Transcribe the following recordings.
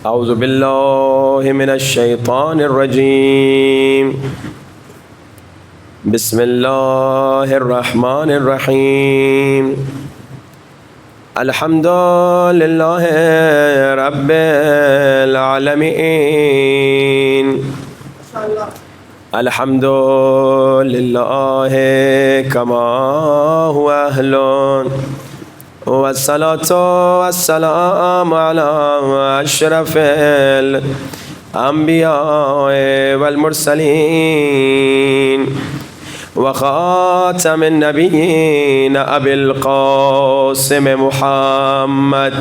اعوذ باللہ من الشیطان الرجیم بسم اللہ الرحمن الرحیم الحمد للہ رب العالمین الحمد للہ کما هو اہل والصلاة والسلام على أشرف الأنبياء والمرسلين وخاتم النبيين أبي القاسم محمد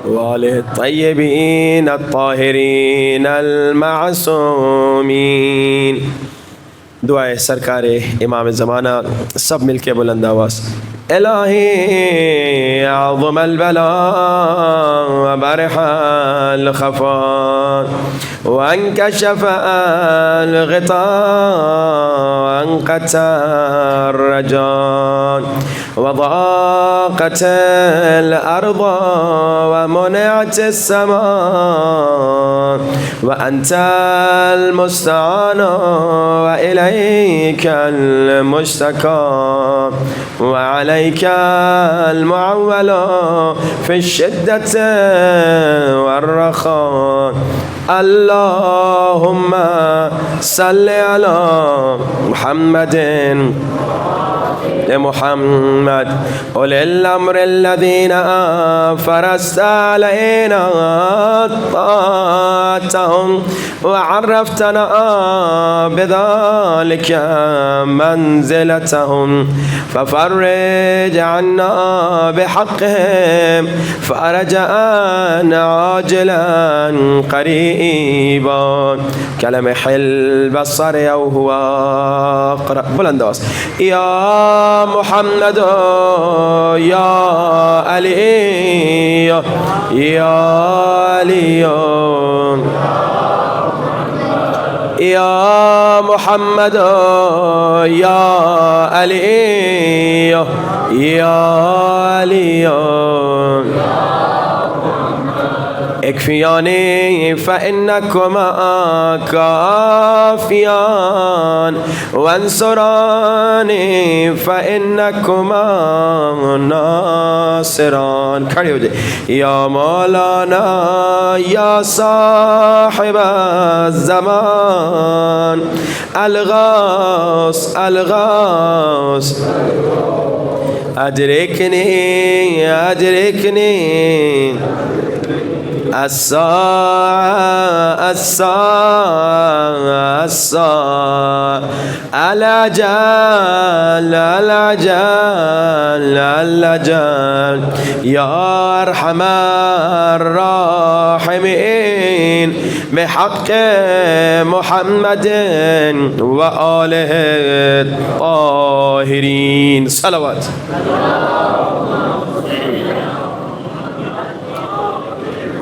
وآله الطيبين الطاهرين المعصومين. دعائے سرکار امام زمانہ سب مل کے بلند آواز. الہی اعظم البلاء وبرح الخفاء وانکشف الغطاء وانقطع الرجاء وضاقت الأرض ومنعت السماء وأنت المستعان وإليك المشتكى وعليك المعول في الشدة والرخاء. اللهم صل على محمد محمد أولي الأمر الذين فرست علينا طاعتهم وعرفتنا بذلك منزلتهم ففرج عنا بحقهم فرجاء عاجلا قريبا كلمح البصر أو هو أقرب. بلند آواز. يا محمد يا علي يا علي يا محمد يا علي يا علي اكفياني فإنكما كافيان وانصراني فإنكما ناصران. کھڑے ہو جائے. یا مولانا یا صاحب الزمان الغوث الغوث أدركني أدركني الساعة الساعة الساعة الأجل الأجل الأجل. يا أرحم الراحمين بحق محمد وآله الطاهرين. صلوات.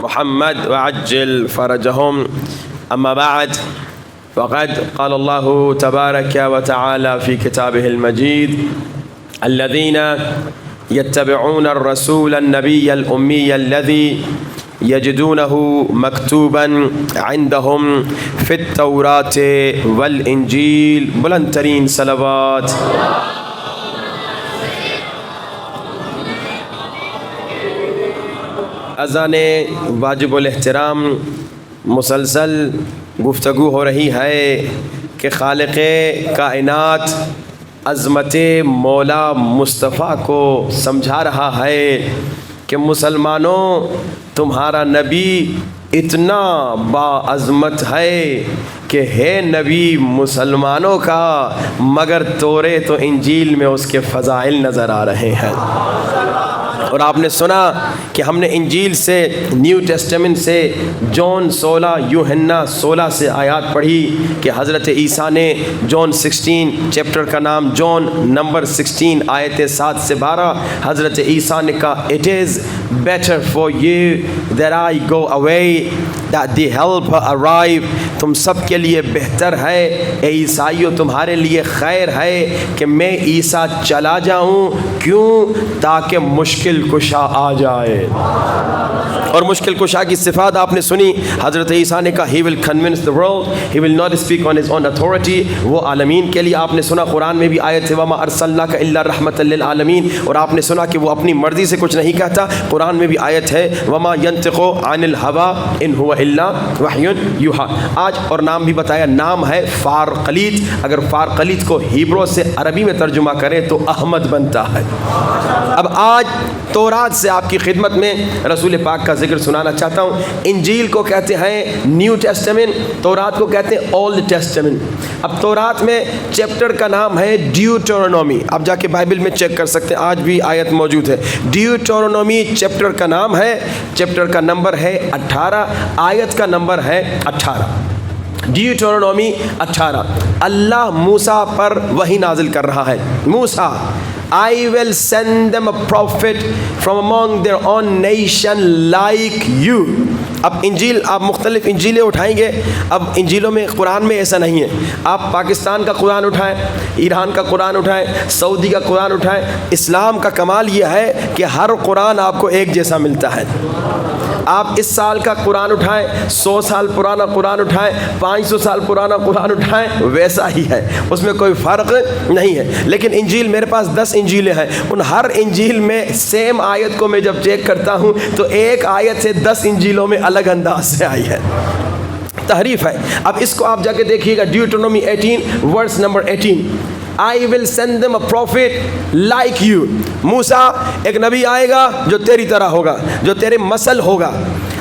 محمد وعجل فرجهم. أما بعد فقد قال الله تبارك وتعالى في كتابه المجيد الذين يتبعون الرسول النبي الأمي الذي يجدونه مكتوبا عندهم في التوراة والإنجيل. بلند ترین صلوات. اذان واجب الاحترام مسلسل گفتگو ہو رہی ہے کہ خالق کائنات عظمت مولا مصطفیٰ کو سمجھا رہا ہے کہ مسلمانوں تمہارا نبی اتنا باعظمت ہے کہ ہے نبی مسلمانوں کا مگر توریت و انجیل میں اس کے فضائل نظر آ رہے ہیں. اور آپ نے سنا کہ ہم نے انجیل سے نیو ٹیسٹمنٹ سے جون 16 یوحنا 16 سے آیات پڑھی کہ حضرت عیسیٰ نے جون 16 چیپٹر کا نام جون نمبر 16 آیت 7 سے 12 حضرت عیسیٰ نے کہا it is better for you that I go away, that the helper arrive. تم سب کے لیے بہتر ہے اے عیسائیوں، تمہارے لیے خیر ہے کہ میں عیسیٰ چلا جاؤں. کیوں؟ تاکہ مشکل کشا آ جائے. اور مشکل کشا کی صفات آپ نے سنی. حضرت عیسیٰ نے کہا he will convince the world, he will not speak on his own authority. وہ عالمین کے لیے آپ نے سنا قرآن میں بھی آیت ہے وَمَا أَرْسَلْنَاكَ إِلَّا رَحْمَةً لِلْعَالَمِينَ. اور آپ نے سنا کہ وہ اپنی مرضی سے کچھ نہیں کہتا. قرآن میں بھی آیت ہے وَمَا يَنْطِقُ عَنِ الْهَوَىٰ إِنْ هُوَ إِلَّا وَحْيٌ يُوحَىٰ. آج اور نام بھی بتایا، نام ہے فارقلیط. اگر فارقلیط کو ہیبرو سے عربی میں ترجمہ کریں تو احمد بنتا ہے. اب آج تورات سے آپ کی خدمت میں رسول پاک کا ذکر سنانا چاہتا ہوں. انجیل کو کہتے ہیں نیو ٹیسٹمنٹ، تورات کو کہتے ہیں اولڈ ٹیسٹمنٹ. اب تورات میں چیپٹر کا نام ہے ڈیوٹرونومی. آپ جا کے بائبل میں چیک کر سکتے ہیں، آج بھی آیت موجود ہے. ڈیوٹرونومی چیپٹر کا نام ہے، چیپٹر کا نمبر ہے 18، آیت کا نمبر ہے 18. ڈیوٹرونومی 18. اللہ موسیٰ پر وحی نازل کر رہا ہے. موسیٰ I will send them a prophet from among their own nation like you. اب انجیل آپ مختلف انجیلیں اٹھائیں گے. اب انجیلوں میں قرآن میں ایسا نہیں ہے. آپ پاکستان کا قرآن اٹھائیں، ایران کا قرآن اٹھائیں، سعودی کا قرآن اٹھائیں. اسلام کا کمال یہ ہے کہ ہر قرآن آپ کو ایک جیسا ملتا ہے. آپ اس سال کا قرآن اٹھائیں، 100 سال پرانا قرآن اٹھائیں، 500 سال پرانا قرآن اٹھائیں، ویسا ہی ہے، اس میں کوئی فرق نہیں ہے. لیکن انجیل میرے پاس 10 انجیلیں ہیں. ان ہر انجیل میں سیم آیت کو میں جب چیک کرتا ہوں تو ایک آیت سے 10 انجیلوں میں الگ انداز سے آئی ہے. تحریف ہے. اب اس کو آپ جا کے دیکھیے گا Deuteronomy 18 verse number 18. I will send them a prophet like you. Musa ایک نبی آئے گا جو تیری طرح ہوگا، جو تیرے مثل ہوگا.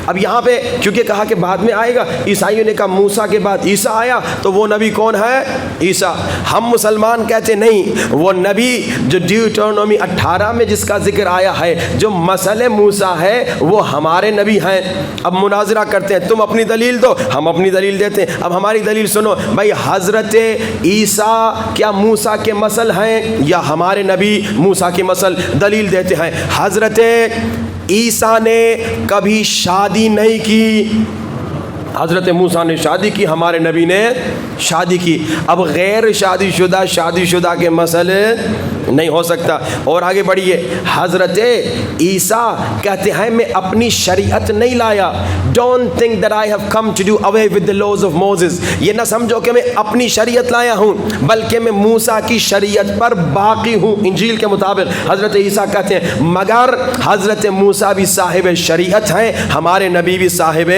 اب یہاں پہ کیونکہ کہا کہ بعد میں آئے گا، عیسائیوں نے کہا موسیٰ کے بعد عیسیٰ آیا تو وہ نبی کون ہے؟ عیسیٰ. ہم مسلمان کہتے نہیں، وہ نبی جو ڈیوٹرونومی 18 میں جس کا ذکر آیا ہے، جو مثل موسیٰ ہے، وہ ہمارے نبی ہیں. اب مناظرہ کرتے ہیں، تم اپنی دلیل دو، ہم اپنی دلیل دیتے ہیں. اب ہماری دلیل سنو بھائی. حضرت عیسیٰ کیا موسیٰ کے مثل ہیں یا ہمارے نبی موسیٰ کے مثل؟ دلیل دیتے ہیں. حضرت عیسیٰ نے کبھی شادی نہیں کی. حضرت موسیٰ نے شادی کی، ہمارے نبی نے شادی کی. اب غیر شادی شدہ کے مسئلے نہیں ہو سکتا. اور آگے بڑھیے. حضرت عیسیٰ کہتے ہیں میں اپنی شریعت نہیں لایا. Don't think that I have come to do away with the laws of Moses. یہ نہ سمجھو کہ میں اپنی شریعت لایا ہوں، بلکہ میں موسیٰ کی شریعت پر باقی ہوں. انجیل کے مطابق حضرت عیسیٰ کہتے ہیں مگر حضرت موسیٰ بھی صاحب شریعت ہیں، ہمارے نبی بھی صاحب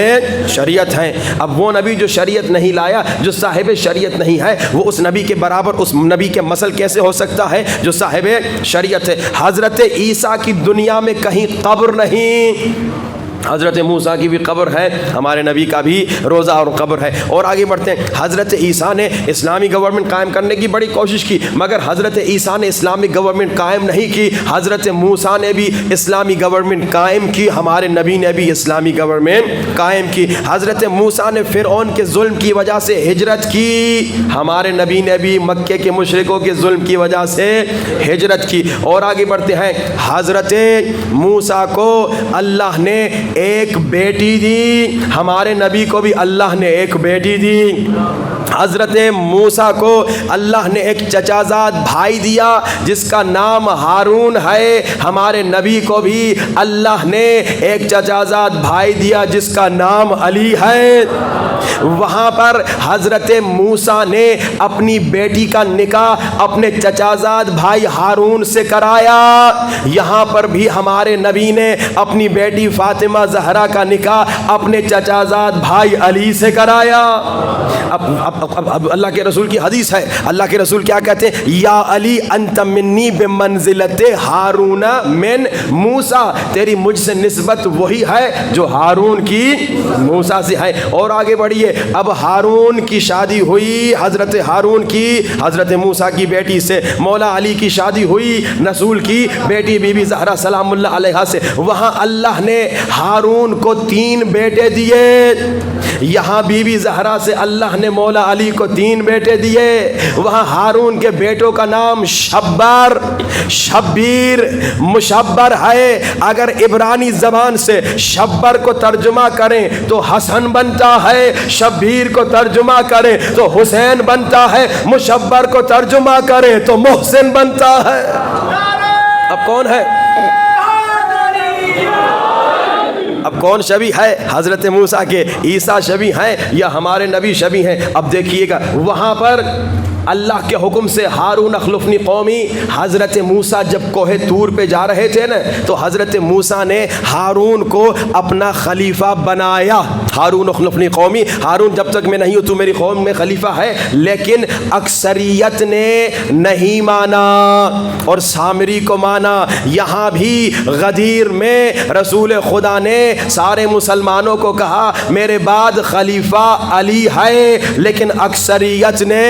شریعت ہیں. اب وہ نبی جو شریعت نہیں لایا، جو صاحب شریعت نہیں ہے، وہ اس نبی کے برابر، اس نبی کے مثل کیسے ہو سکتا ہے جو صاحب شریعت ہے؟ حضرت عیسیٰ کی دنیا میں کہیں قبر نہیں. حضرت موسیٰ کی بھی قبر ہے، ہمارے نبی کا بھی روزہ اور قبر ہے. اور آگے بڑھتے ہیں. حضرت عیسیٰ نے اسلامی گورنمنٹ قائم کرنے کی بڑی کوشش کی، مگر حضرت عیسیٰ نے اسلامی گورنمنٹ قائم نہیں کی. حضرت موسیٰ نے بھی اسلامی گورنمنٹ قائم کی، ہمارے نبی نے بھی اسلامی گورنمنٹ قائم کی. حضرت موسیٰ نے فرعون کے ظلم کی وجہ سے ہجرت کی، ہمارے نبی نے بھی مکے کے مشرکوں کے ظلم کی وجہ سے ہجرت کی. اور آگے بڑھتے ہیں. حضرت موسیٰ کو اللہ نے ایک بیٹی دی، ہمارے نبی کو بھی اللہ نے ایک بیٹی دی. حضرت موسیٰ کو اللہ نے ایک چچا زاد بھائی دیا جس کا نام ہارون ہے، ہمارے نبی کو بھی اللہ نے ایک چچا زاد بھائی دیا جس کا نام علی ہے. وہاں پر حضرت موسیٰ نے اپنی بیٹی کا نکاح اپنے چچا زاد بھائی ہارون سے کرایا. یہاں پر بھی ہمارے نبی نے اپنی بیٹی فاطمہ زہرا کا نکاح اپنے چچا زاد بھائی علی سے کرایا. اب اللہ کے رسول کی حدیث ہے، اللہ کے رسول کیا کہتے ہیں؟ یا علی انت منی بمنزلت ہارون من موسیٰ، تیری مجھ سے نسبت وہی ہے جو ہارون کی موسیٰ سے ہے. اور آگے بڑھیے. اب ہارون کی شادی ہوئی، حضرت ہارون کی حضرت موسیٰ کی بیٹی سے. مولا علی کی شادی ہوئی رسول کی بیٹی بی بی زہرا سلام اللہ علیہا سے. وہاں اللہ نے ہارون کو 3 بیٹے دیے. یہاں بی بی زہرا سے اللہ نے مولا علی کو 3 بیٹے دیے، وہاں ہارون کے بیٹوں کا نام شبر، شبیر، مشبر ہے۔ اگر عبرانی زبان سے شبر کو ترجمہ کریں تو حسن بنتا ہے، شبیر کو ترجمہ کریں تو حسین بنتا ہے، مشبر کو ترجمہ کریں تو محسن بنتا ہے۔ اب کون ہے؟ اب کون شبیہ ہے؟ حضرت موسیٰ کے عیسیٰ شبیہ ہیں یا ہمارے نبی شبیہ ہیں؟ اب دیکھیے گا وہاں پر اللہ کے حکم سے ہارون اخلفنی قومی، حضرت موسیٰ جب کوہ طور پہ جا رہے تھے نا تو حضرت موسیٰ نے ہارون کو اپنا خلیفہ بنایا۔ ہارون اخلفنی قومی، ہارون جب تک میں نہیں ہوں تو میری قوم میں خلیفہ ہے، لیکن اکثریت نے نہیں مانا اور سامری کو مانا۔ یہاں بھی غدیر میں رسول خدا نے سارے مسلمانوں کو کہا میرے بعد خلیفہ علی ہے، لیکن اکثریت نے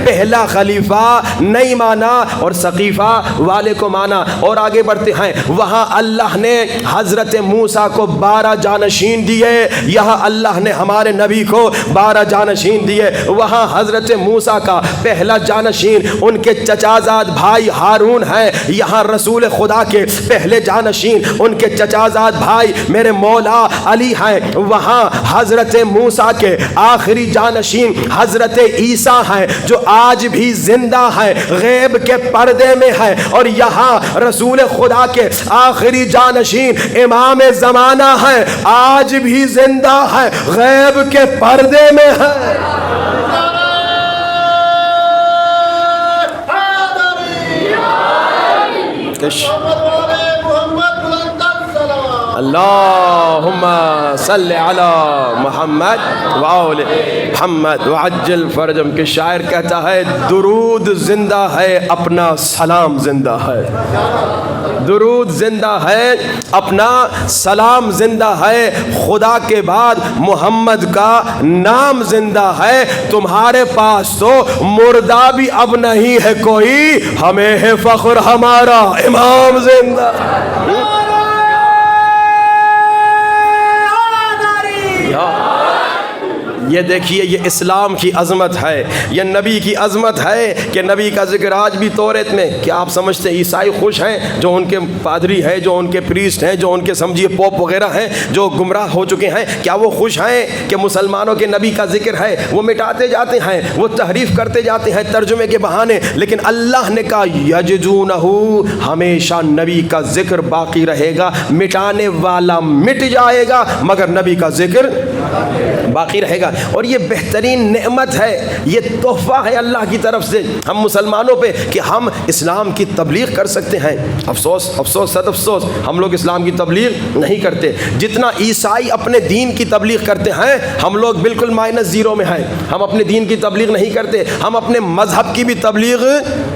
پہلا خلیفہ نہیں مانا اور سقیفہ والے کو مانا۔ اور آگے بڑھتے ہیں، وہاں اللہ نے حضرت موسیٰ کو 12 جانشین دیے، یہاں اللہ نے ہمارے نبی کو 12 جانشین دیے۔ وہاں حضرت موسیٰ کا پہلا جانشین ان کے چچازاد بھائی ہارون ہیں، یہاں رسول خدا کے پہلے جانشین ان کے چچازاد بھائی میرے مولا علی ہیں۔ وہاں حضرت موسیٰ کے آخری جانشین حضرت عیسیٰ ہیں جو آج بھی زندہ ہے، غیب کے پردے میں ہے۔ اور یہاں رسول خدا کے آخری جانشین امام زمانہ ہے، آج بھی زندہ ہے، غیب کے پردے میں ہے۔ اللہم صلی علی محمد وآل محمد وعجل فرجم کے شاعر کہتا ہے درود زندہ ہے اپنا سلام زندہ ہے، درود زندہ ہے اپنا سلام زندہ ہے، خدا کے بعد محمد کا نام زندہ ہے، تمہارے پاس تو مردہ بھی اب نہیں ہے کوئی، ہمیں ہے فخر ہمارا امام زندہ۔ یہ دیکھیے یہ اسلام کی عظمت ہے، یہ نبی کی عظمت ہے کہ نبی کا ذکر آج بھی توریت میں۔ کیا آپ سمجھتے ہیں عیسائی خوش ہیں جو ان کے پادری ہیں، جو ان کے پریسٹ ہیں، جو ان کے سمجھیے پوپ وغیرہ ہیں جو گمراہ ہو چکے ہیں، کیا وہ خوش ہیں کہ مسلمانوں کے نبی کا ذکر ہے؟ وہ مٹاتے جاتے ہیں، وہ تحریف کرتے جاتے ہیں ترجمے کے بہانے، لیکن اللہ نے کہا یجدونہ، ہمیشہ نبی کا ذکر باقی رہے گا، مٹانے والا مٹ جائے گا مگر نبی کا ذکر باقی رہے گا۔ اور یہ بہترین نعمت ہے، یہ تحفہ ہے اللہ کی طرف سے ہم مسلمانوں پہ کہ ہم اسلام کی تبلیغ کر سکتے ہیں۔ افسوس افسوس صد افسوس ہم لوگ اسلام کی تبلیغ نہیں کرتے، جتنا عیسائی اپنے دین کی تبلیغ کرتے ہیں ہم لوگ بالکل -0 میں ہیں۔ ہم اپنے دین کی تبلیغ نہیں کرتے، ہم اپنے مذہب کی بھی تبلیغ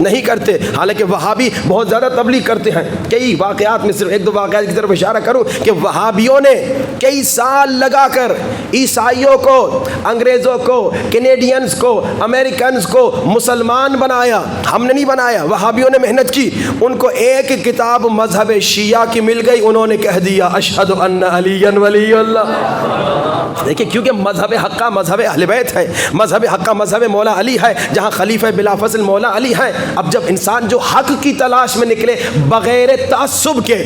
نہیں کرتے، حالانکہ وہابی بہت زیادہ تبلیغ کرتے ہیں۔ کئی واقعات میں صرف 1-2 واقعات کی طرف اشارہ کروں کہ وہابیوں نے کئی سال لگا کر عیسائیوں کو، انگریزوں کو، کینیڈینز کو، امریکنز کو مسلمان بنایا۔ ہم نے نہیں بنایا، وہابیوں نے محنت کی۔ ان کو ایک کتاب مذہب شیعہ کی مل گئی، انہوں نے کہہ دیا اشہد ان علی ولی اللہ۔ دیکھیں کیونکہ مذہب حقہ مذہب اہل بیت ہے، مذہب حقہ مذہب مولا علی ہے، جہاں خلیفہ بلا فصل مولا علی ہیں۔ اب جب انسان جو حق کی تلاش میں نکلے بغیر تعصب کے،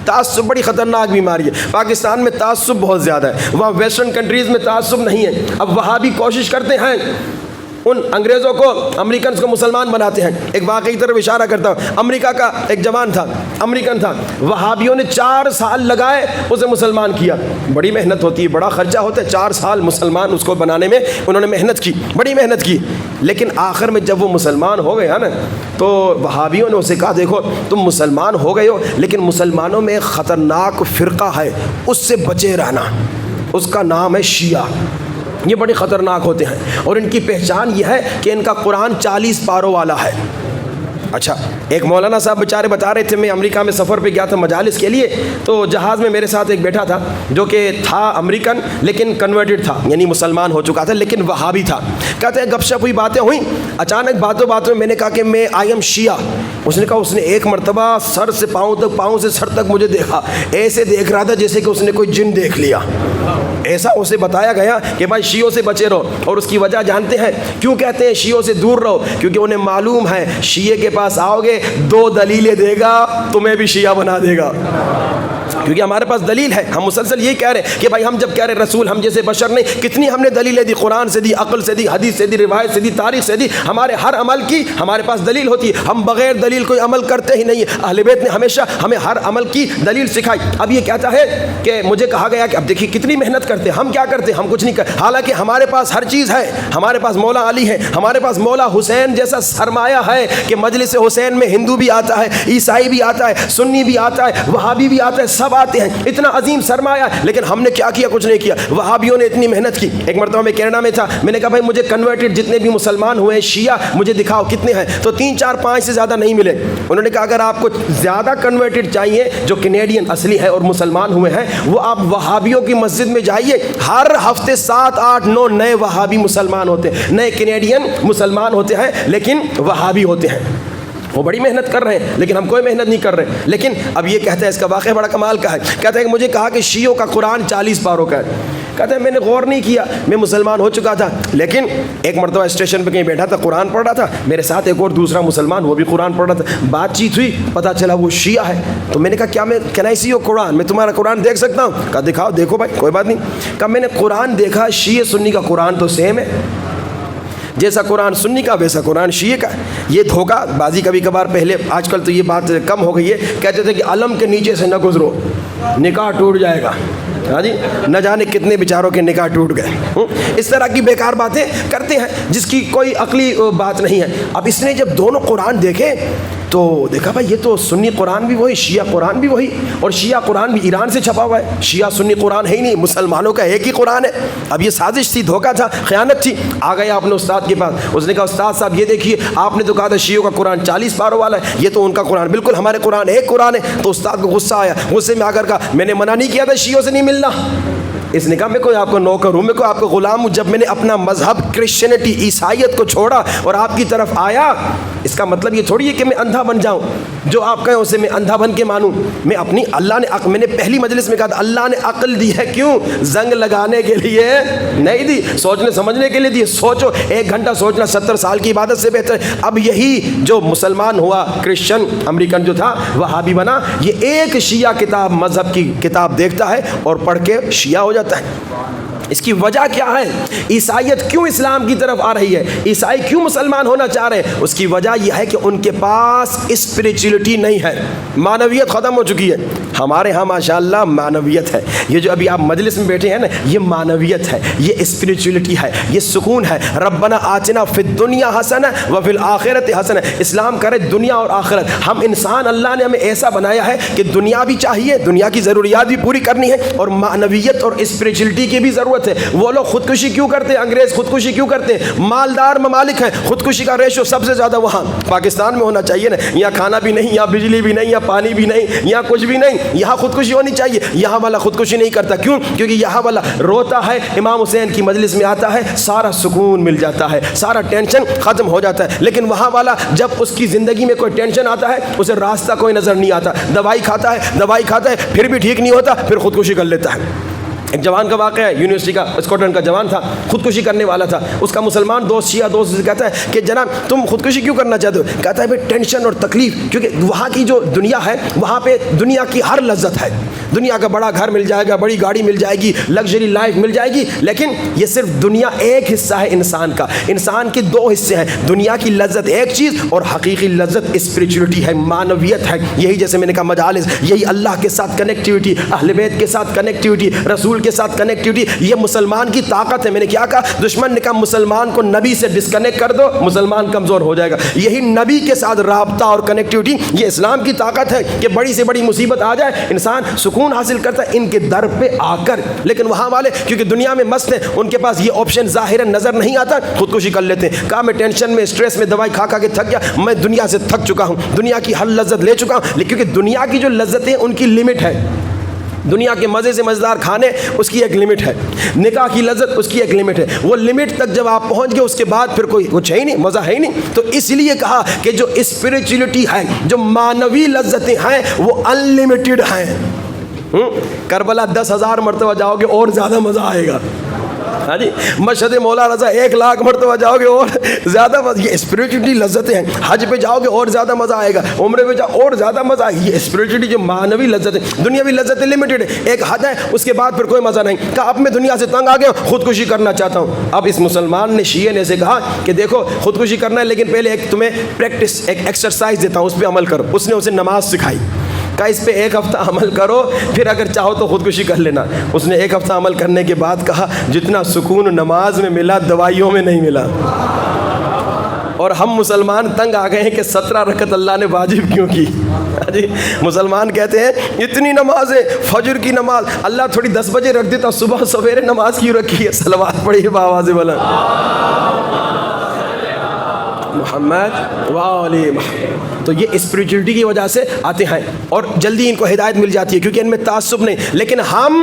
تعصب بڑی خطرناک بیماری ہے، پاکستان میں تعصب بہت زیادہ ہے، وہاں ویسٹرن کنٹریز میں تعصب نہیں ہے۔ اب وہاں بھی کوشش کرتے ہیں ان انگریزوں کو، امریکنز کو مسلمان بناتے ہیں۔ ایک واقعی کی طرف اشارہ کرتا ہوں، امریکہ کا ایک جوان تھا، امریکن تھا، وہابیوں نے 4 سال لگائے اسے مسلمان کیا۔ بڑی محنت ہوتی ہے، بڑا خرچہ ہوتا ہے، 4 سال مسلمان اس کو بنانے میں انہوں نے محنت کی، بڑی محنت کی، لیکن آخر میں جب وہ مسلمان ہو گیا نا تو وہابیوں نے اسے کہا دیکھو تم مسلمان ہو گئے ہو، لیکن مسلمانوں میں ایک خطرناک فرقہ ہے، اس سے بچے رہنا، اس کا نام ہے شیعہ۔ یہ بڑے خطرناک ہوتے ہیں اور ان کی پہچان یہ ہے کہ ان کا قرآن 40 پاروں والا ہے۔ اچھا، ایک مولانا صاحب بیچارے بتا رہے تھے، میں امریکہ میں سفر پہ گیا تھا مجالس کے لیے، تو جہاز میں میرے ساتھ ایک بیٹھا تھا جو کہ تھا امریکن لیکن کنورٹڈ تھا، یعنی مسلمان ہو چکا تھا لیکن وہابی تھا۔ کہتے ہیں گپ شپ ہوئی، باتیں ہوئیں، اچانک باتوں میں میں نے کہا کہ میں آئی ایم شیعہ۔ اس نے کہا اس نے ایک مرتبہ سر سے پاؤں تک، پاؤں سے سر تک مجھے دیکھا، ایسے دیکھ رہا تھا جیسے کہ اس نے کوئی جن دیکھ لیا۔ ایسا اسے بتایا گیا کہ بھائی شیعوں سے بچے رہو، اور اس کی وجہ جانتے ہیں کیوں کہتے ہیں شیعوں سے دور رہو؟ کیونکہ انہیں معلوم ہے شیعہ کے پاس آؤ گے 2 دلیلیں دے گا، تمہیں بھی شیعہ بنا دے گا، کیونکہ ہمارے پاس دلیل ہے۔ ہم مسلسل یہی کہہ رہے ہیں کہ بھائی ہم جب کہہ رہے رسول ہم جیسے بشر نہیں، کتنی ہم نے دلیلیں دی، قرآن سے دی، عقل سے دی، حدیث سے دی، روایت سے دی، تاریخ سے دی، ہمارے ہر عمل کی ہمارے پاس دلیل ہوتی ہے، ہم بغیر دلیل کوئی عمل کرتے ہی نہیں۔ اہل بیت نے ہمیشہ ہمیں ہر عمل کی دلیل سکھائی۔ اب یہ کہتا ہے کہ مجھے کہا گیا کہ اب دیکھیے کتنی محنت کرتے، ہم کیا کرتے، ہم کچھ نہیں کرتے، حالانکہ ہمارے پاس ہر چیز ہے، ہمارے پاس مولا علی ہے، ہمارے پاس مولا حسین جیسا سرمایہ ہے کہ مجلس حسین میں ہندو بھی آتا ہے، عیسائی بھی آتا ہے، سنی بھی آتا ہے، وہابی بھی آتا ہے، سب آتے ہیں، اتنا عظیم سرمایہ ہے، لیکن ہم نے کیا کیا؟ کچھ نہیں کیا۔ وہابیوں نے اتنی محنت کی۔ ایک مرتبہ میں کینیڈا میں تھا، میں نے کہا بھائی مجھے کنورٹڈ جتنے بھی مسلمان ہوئے ہیں شیعہ مجھے دکھاؤ کتنے ہیں، تو 3 4 5 سے زیادہ نہیں ملے۔ انہوں نے کہا اگر آپ کو زیادہ کنورٹڈ چاہیے جو کینیڈین اصلی ہے اور مسلمان ہوئے ہیں، وہ آپ وہابیوں کی مسجد میں جائیے، ہر ہفتے 7 8 9 نئے وہابی مسلمان ہوتے ہیں، نئے کینیڈین مسلمان ہوتے ہیں لیکن وہابی ہوتے ہیں۔ وہ بڑی محنت کر رہے ہیں لیکن ہم کوئی محنت نہیں کر رہے۔ لیکن اب یہ کہتا ہے، اس کا واقعہ بڑا کمال کا ہے، کہتا ہے کہ مجھے کہا کہ شیعوں کا قرآن 40 پاروں کا ہے۔ کہتا ہے میں نے غور نہیں کیا، میں مسلمان ہو چکا تھا، لیکن ایک مرتبہ اسٹیشن پہ کہیں بیٹھا تھا، قرآن پڑھ رہا تھا، میرے ساتھ ایک اور دوسرا مسلمان وہ بھی قرآن پڑھ رہا تھا، بات چیت ہوئی، پتہ چلا وہ شیعہ ہے۔ تو میں نے کہا کیا میں کین آئی سی یور قرآن، میں تمہارا قرآن دیکھ سکتا ہوں؟ کہا دکھاؤ۔ دیکھو بھائی کوئی بات نہیں۔ کہا میں نے قرآن دیکھا، شیعہ سنی کا قرآن تو سیم ہے، جیسا قرآن سنی کا ویسا قرآن شیعہ کا۔ یہ دھوکہ بازی کبھی کبھار، پہلے آج کل تو یہ بات کم ہو گئی ہے، کہتے تھے کہ علم کے نیچے سے نہ گزرو نکاح ٹوٹ جائے گا۔ ہاں جی، نہ جانے کتنے بیچاروں کے نکاح ٹوٹ گئے۔ اس طرح کی بیکار باتیں کرتے ہیں جس کی کوئی عقلی بات نہیں ہے۔ اب اس نے جب دونوں قرآن دیکھے تو دیکھا بھائی یہ تو سنی قرآن بھی وہی، شیعہ قرآن بھی وہی، اور شیعہ قرآن بھی ایران سے چھپا ہوا ہے، شیعہ سنی قرآن ہے ہی نہیں، مسلمانوں کا ایک ہی قرآن ہے۔ اب یہ سازش تھی، دھوکہ تھا، خیانت تھی۔ آ گیا اپنے استاد کے پاس، اس نے کہا استاد صاحب یہ دیکھیے آپ نے تو کہا تھا شیعوں کا قرآن 40 پاروں والا ہے، یہ تو ان کا قرآن بالکل ہمارے قرآن ایک قرآن ہے۔ تو استاد کو غصہ آیا، غصے میں آ کر کہا میں نے منع نہیں کیا تھا شیعوں سے نہیں ملنا۔ اس نے کہا میں کوئی آپ کو نوکر ہوں، میں کوئی آپ کو غلام ہوں؟ جب میں نے اپنا مذہب کرسچینٹی عیسائیت کو چھوڑا اور آپ کی طرف آیا، اس کا مطلب یہ تھوڑی ہے کہ میں اندھا بن جاؤں، جو آپ کہیں اسے میں اندھا بن کے مانوں۔ میں اپنی اللہ نے میں نے پہلی مجلس میں کہا تھا اللہ نے عقل دی ہے، کیوں؟ زنگ لگانے کے لیے نہیں دی، سوچنے سمجھنے کے لیے دی۔ سوچو، 1 گھنٹہ سوچنا 70 سال کی عبادت سے بہتر ہے۔ اب یہی جو مسلمان ہوا، کرسچن امریکن جو تھا وہابی بنا، یہ ایک شیعہ کتاب، مذہب کی کتاب دیکھتا ہے اور پڑھ کے شیعہ ہو جاتا ہے۔ اس کی وجہ کیا ہے؟ عیسائیت کیوں اسلام کی طرف آ رہی ہے؟ عیسائی کیوں مسلمان ہونا چاہ رہے ہیں؟ اس کی وجہ یہ ہے کہ ان کے پاس اسپریچولیٹی نہیں ہے، معنویت ختم ہو چکی ہے۔ ہمارے ہاں ماشاءاللہ معنویت ہے، یہ جو ابھی آپ مجلس میں بیٹھے ہیں نا، یہ معنویت ہے، یہ اسپریچولیٹی ہے، یہ سکون ہے۔ ربنا آتنا فی الدنیا حسنہ وفی الآخرۃ حسنہ، اسلام کرے دنیا اور آخرت۔ ہم انسان، اللہ نے ہمیں ایسا بنایا ہے کہ دنیا بھی چاہیے، دنیا کی ضروریات بھی پوری کرنی ہے، اور معنویت اور اسپریچولیٹی کی بھی ضرورت ہے۔ وہ لوگ خودکشی کیوں کرتے ہیں؟ انگریز خودکشی کیوں کرتے ہیں؟ مالدار ممالک ہیں، خودکشی کا ریشو سب سے زیادہ وہاں پاکستان میں ہونا چاہیے نا۔ یہاں کھانا بھی نہیں، یہاں بجلی بھی نہیں، یہاں پانی بھی نہیں، یہاں کچھ بھی نہیں، یہاں خودکشی ہونی چاہیے۔ یہاں والا خودکشی نہیں کرتا، کیوں؟ کیونکہ یہاں والا روتا ہے، امام حسین کی مجلس میں آتا ہے، سارا سکون مل جاتا ہے، سارا ٹینشن ختم ہو جاتا ہے۔ لیکن وہاں والا جب اس کی زندگی میں کوئی ٹینشن آتا ہے، اسے راستہ کوئی نظر نہیں آتا، دوائی کھاتا ہے پھر بھی ٹھیک نہیں ہوتا، پھر خودکشی کر لیتا ہے۔ ایک جوان کا واقعہ ہے، یونیورسٹی کا، اسکاٹلینڈ کا جوان تھا، خودکشی کرنے والا تھا۔ اس کا مسلمان دوست، شیعہ دوست سے کہتا ہے کہ جناب تم خودکشی کیوں کرنا چاہتے ہو؟ کہتا ہے بھائی ٹینشن اور تکلیف، کیونکہ وہاں کی جو دنیا ہے وہاں پہ دنیا کی ہر لذت ہے، دنیا کا بڑا گھر مل جائے گا، بڑی گاڑی مل جائے گی، لگژری لائف مل جائے گی، لیکن یہ صرف دنیا ایک حصہ ہے انسان کا۔ انسان کے 2 حصے ہیں، دنیا کی لذت ایک چیز اور حقیقی لذت اسپریچولیٹی ہے، معنویت ہے۔ یہی جیسے میں نے کہا مجالس، یہی اللہ کے ساتھ کنیکٹیوٹی، اہل بیت کے ساتھ کنیکٹیوٹی، رسول کے ساتھ کنیکٹیوٹی، یہ مسلمان کی طاقت ہے۔ میں نے کیا کہا؟ دشمن نے کہا مسلمان کو نبی سے ڈسکنیکٹ کر دو، مسلمان کمزور ہو جائے گا۔ یہی نبی کے ساتھ رابطہ اور کنیکٹیوٹی، یہ اسلام کی طاقت ہے کہ بڑی سے بڑی مصیبت آ جائے انسان سکون حاصل کرتا ہے ان کے در پہ آ کر۔ لیکن وہاں والے کیونکہ دنیا میں مست ہیں، ان کے پاس یہ آپشن ظاہراً نظر نہیں آتا، خودکشی کر لیتے ہیں۔ کہا میں ٹینشن میں، اسٹریس میں، دوائی کھا کھا کے تھک گیا، میں دنیا سے تھک چکا ہوں، دنیا کی ہر لذت لے چکا ہوں، لیکن کیونکہ دنیا کی جو لذتیں ان کی لمٹ ہے، دنیا کے مزے سے مزیدار کھانے اس کی ایک لمٹ ہے، نکاح کی لذت اس کی ایک لمٹ ہے، وہ لمٹ تک جب آپ پہنچ گئے اس کے بعد پھر کوئی کچھ ہے ہی نہیں، مزہ ہے ہی نہیں۔ تو اس لیے کہا کہ جو اسپریچولیٹی ہے، جو معنوی لذتیں ہیں وہ ان لمیٹڈ ہیں، کربلا 10,000 مرتبہ جاؤ گے اور زیادہ مزہ آئے گا. ہاں جی, مشہد مولا رضا 1,00,000 مرتبہ جاؤ گے اور زیادہ مزہ. یہ اسپریچولیٹی لذتیں ہیں. حج پہ جاؤ گے اور زیادہ مزہ آئے گا, عمرے پہ جاؤ اور زیادہ مزہ آئے گا. یہ اسپریچولیٹی جو معنوی لذتیں, دنیاوی لذتیں لمیٹڈ ہے, ایک حد ہے, اس کے بعد پھر کوئی مزہ نہیں. کہا اب میں دنیا سے تنگ آ گیا, خودکشی کرنا چاہتا ہوں. اب اس مسلمان نے, شیعہ نے سے کہا کہ دیکھو خودکشی کرنا ہے لیکن پہلے ایک تمہیں پریکٹس, ایک ایکسرسائز دیتا ہوں, اس پہ عمل کرو. اس نے اسے نماز سکھائی. کہا اس پہ 1 ہفتہ عمل کرو, پھر اگر چاہو تو خودکشی کر لینا. اس نے 1 ہفتہ عمل کرنے کے بعد کہا جتنا سکون نماز میں ملا دوائیوں میں نہیں ملا. اور ہم مسلمان تنگ آ گئے ہیں کہ 17 رکعت اللہ نے واجب کیوں کی. جی, مسلمان کہتے ہیں اتنی نمازیں, فجر کی نماز اللہ تھوڑی 10 بجے رکھ دیتا, صبح سویرے نماز کیوں رکھی ہے. صلوات پڑھیے بآواز بلند محمد وعلی محمد. تو یہ اسپریچولیٹی کی وجہ سے آتے ہیں اور جلدی ان کو ہدایت مل جاتی ہے کیونکہ ان میں تعصب نہیں. لیکن ہم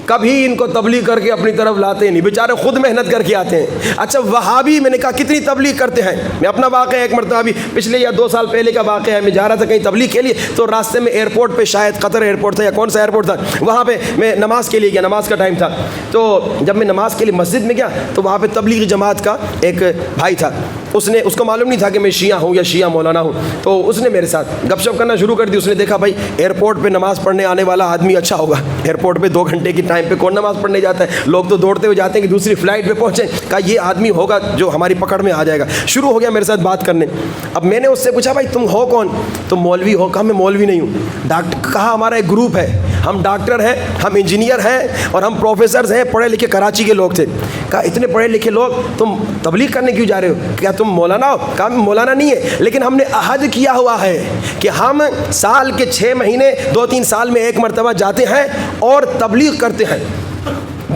کبھی ان کو تبلیغ کر کے اپنی طرف لاتے نہیں, بیچارے خود محنت کر کے آتے ہیں. اچھا وہابی, میں نے کہا کتنی تبلیغ کرتے ہیں. میں اپنا واقعہ ایک مرتبہ بھی پچھلے یا 2 سال پہلے کا واقعہ ہے, میں جا رہا تھا کہیں تبلیغ کے لیے, تو راستے میں ایئرپورٹ پہ, شاید قطر ایئرپورٹ تھا یا کون سا ایئرپورٹ تھا, وہاں پہ میں نماز کے لیے گیا, نماز کا ٹائم تھا. تو جب میں نماز کے لیے مسجد میں گیا تو وہاں پہ تبلیغی جماعت کا ایک بھائی تھا. اس کو معلوم نہیں تھا کہ میں شیعہ ہوں یا شیعہ مولانا ہوں, تو اس نے میرے ساتھ گپ شپ کرنا شروع کر دی. اس نے دیکھا بھائی ایئرپورٹ پہ نماز پڑھنے آنے والا آدمی اچھا ہوگا, ایئرپورٹ پہ 2 گھنٹے کی ٹائم پہ کون نماز پڑھنے جاتا ہے, لوگ تو دوڑتے ہوئے جاتے ہیں کہ دوسری فلائٹ پہ پہنچیں. کہا یہ آدمی ہوگا جو ہماری پکڑ میں آ جائے گا. شروع ہو گیا میرے ساتھ بات کرنے. اب میں نے اس سے پوچھا بھائی تم ہو کون, تم مولوی ہو. کہا میں مولوی نہیں ہوں. ڈاکٹر, کہا ہمارا ایک گروپ ہے, ہم ڈاکٹر ہیں, ہم انجینئر ہیں اور ہم پروفیسرز ہیں, پڑھے لکھے کراچی کے لوگ تھے. کہا اتنے پڑھے لکھے لوگ تم تبلیغ کرنے کیوں جا رہے ہو, کیا تم مولانا ہو. کہا مولانا نہیں ہے لیکن ہم نے عہد کیا ہوا ہے کہ ہم سال کے 6 مہینے 2-3 سال میں 1 مرتبہ جاتے ہیں اور تبلیغ کرتے ہیں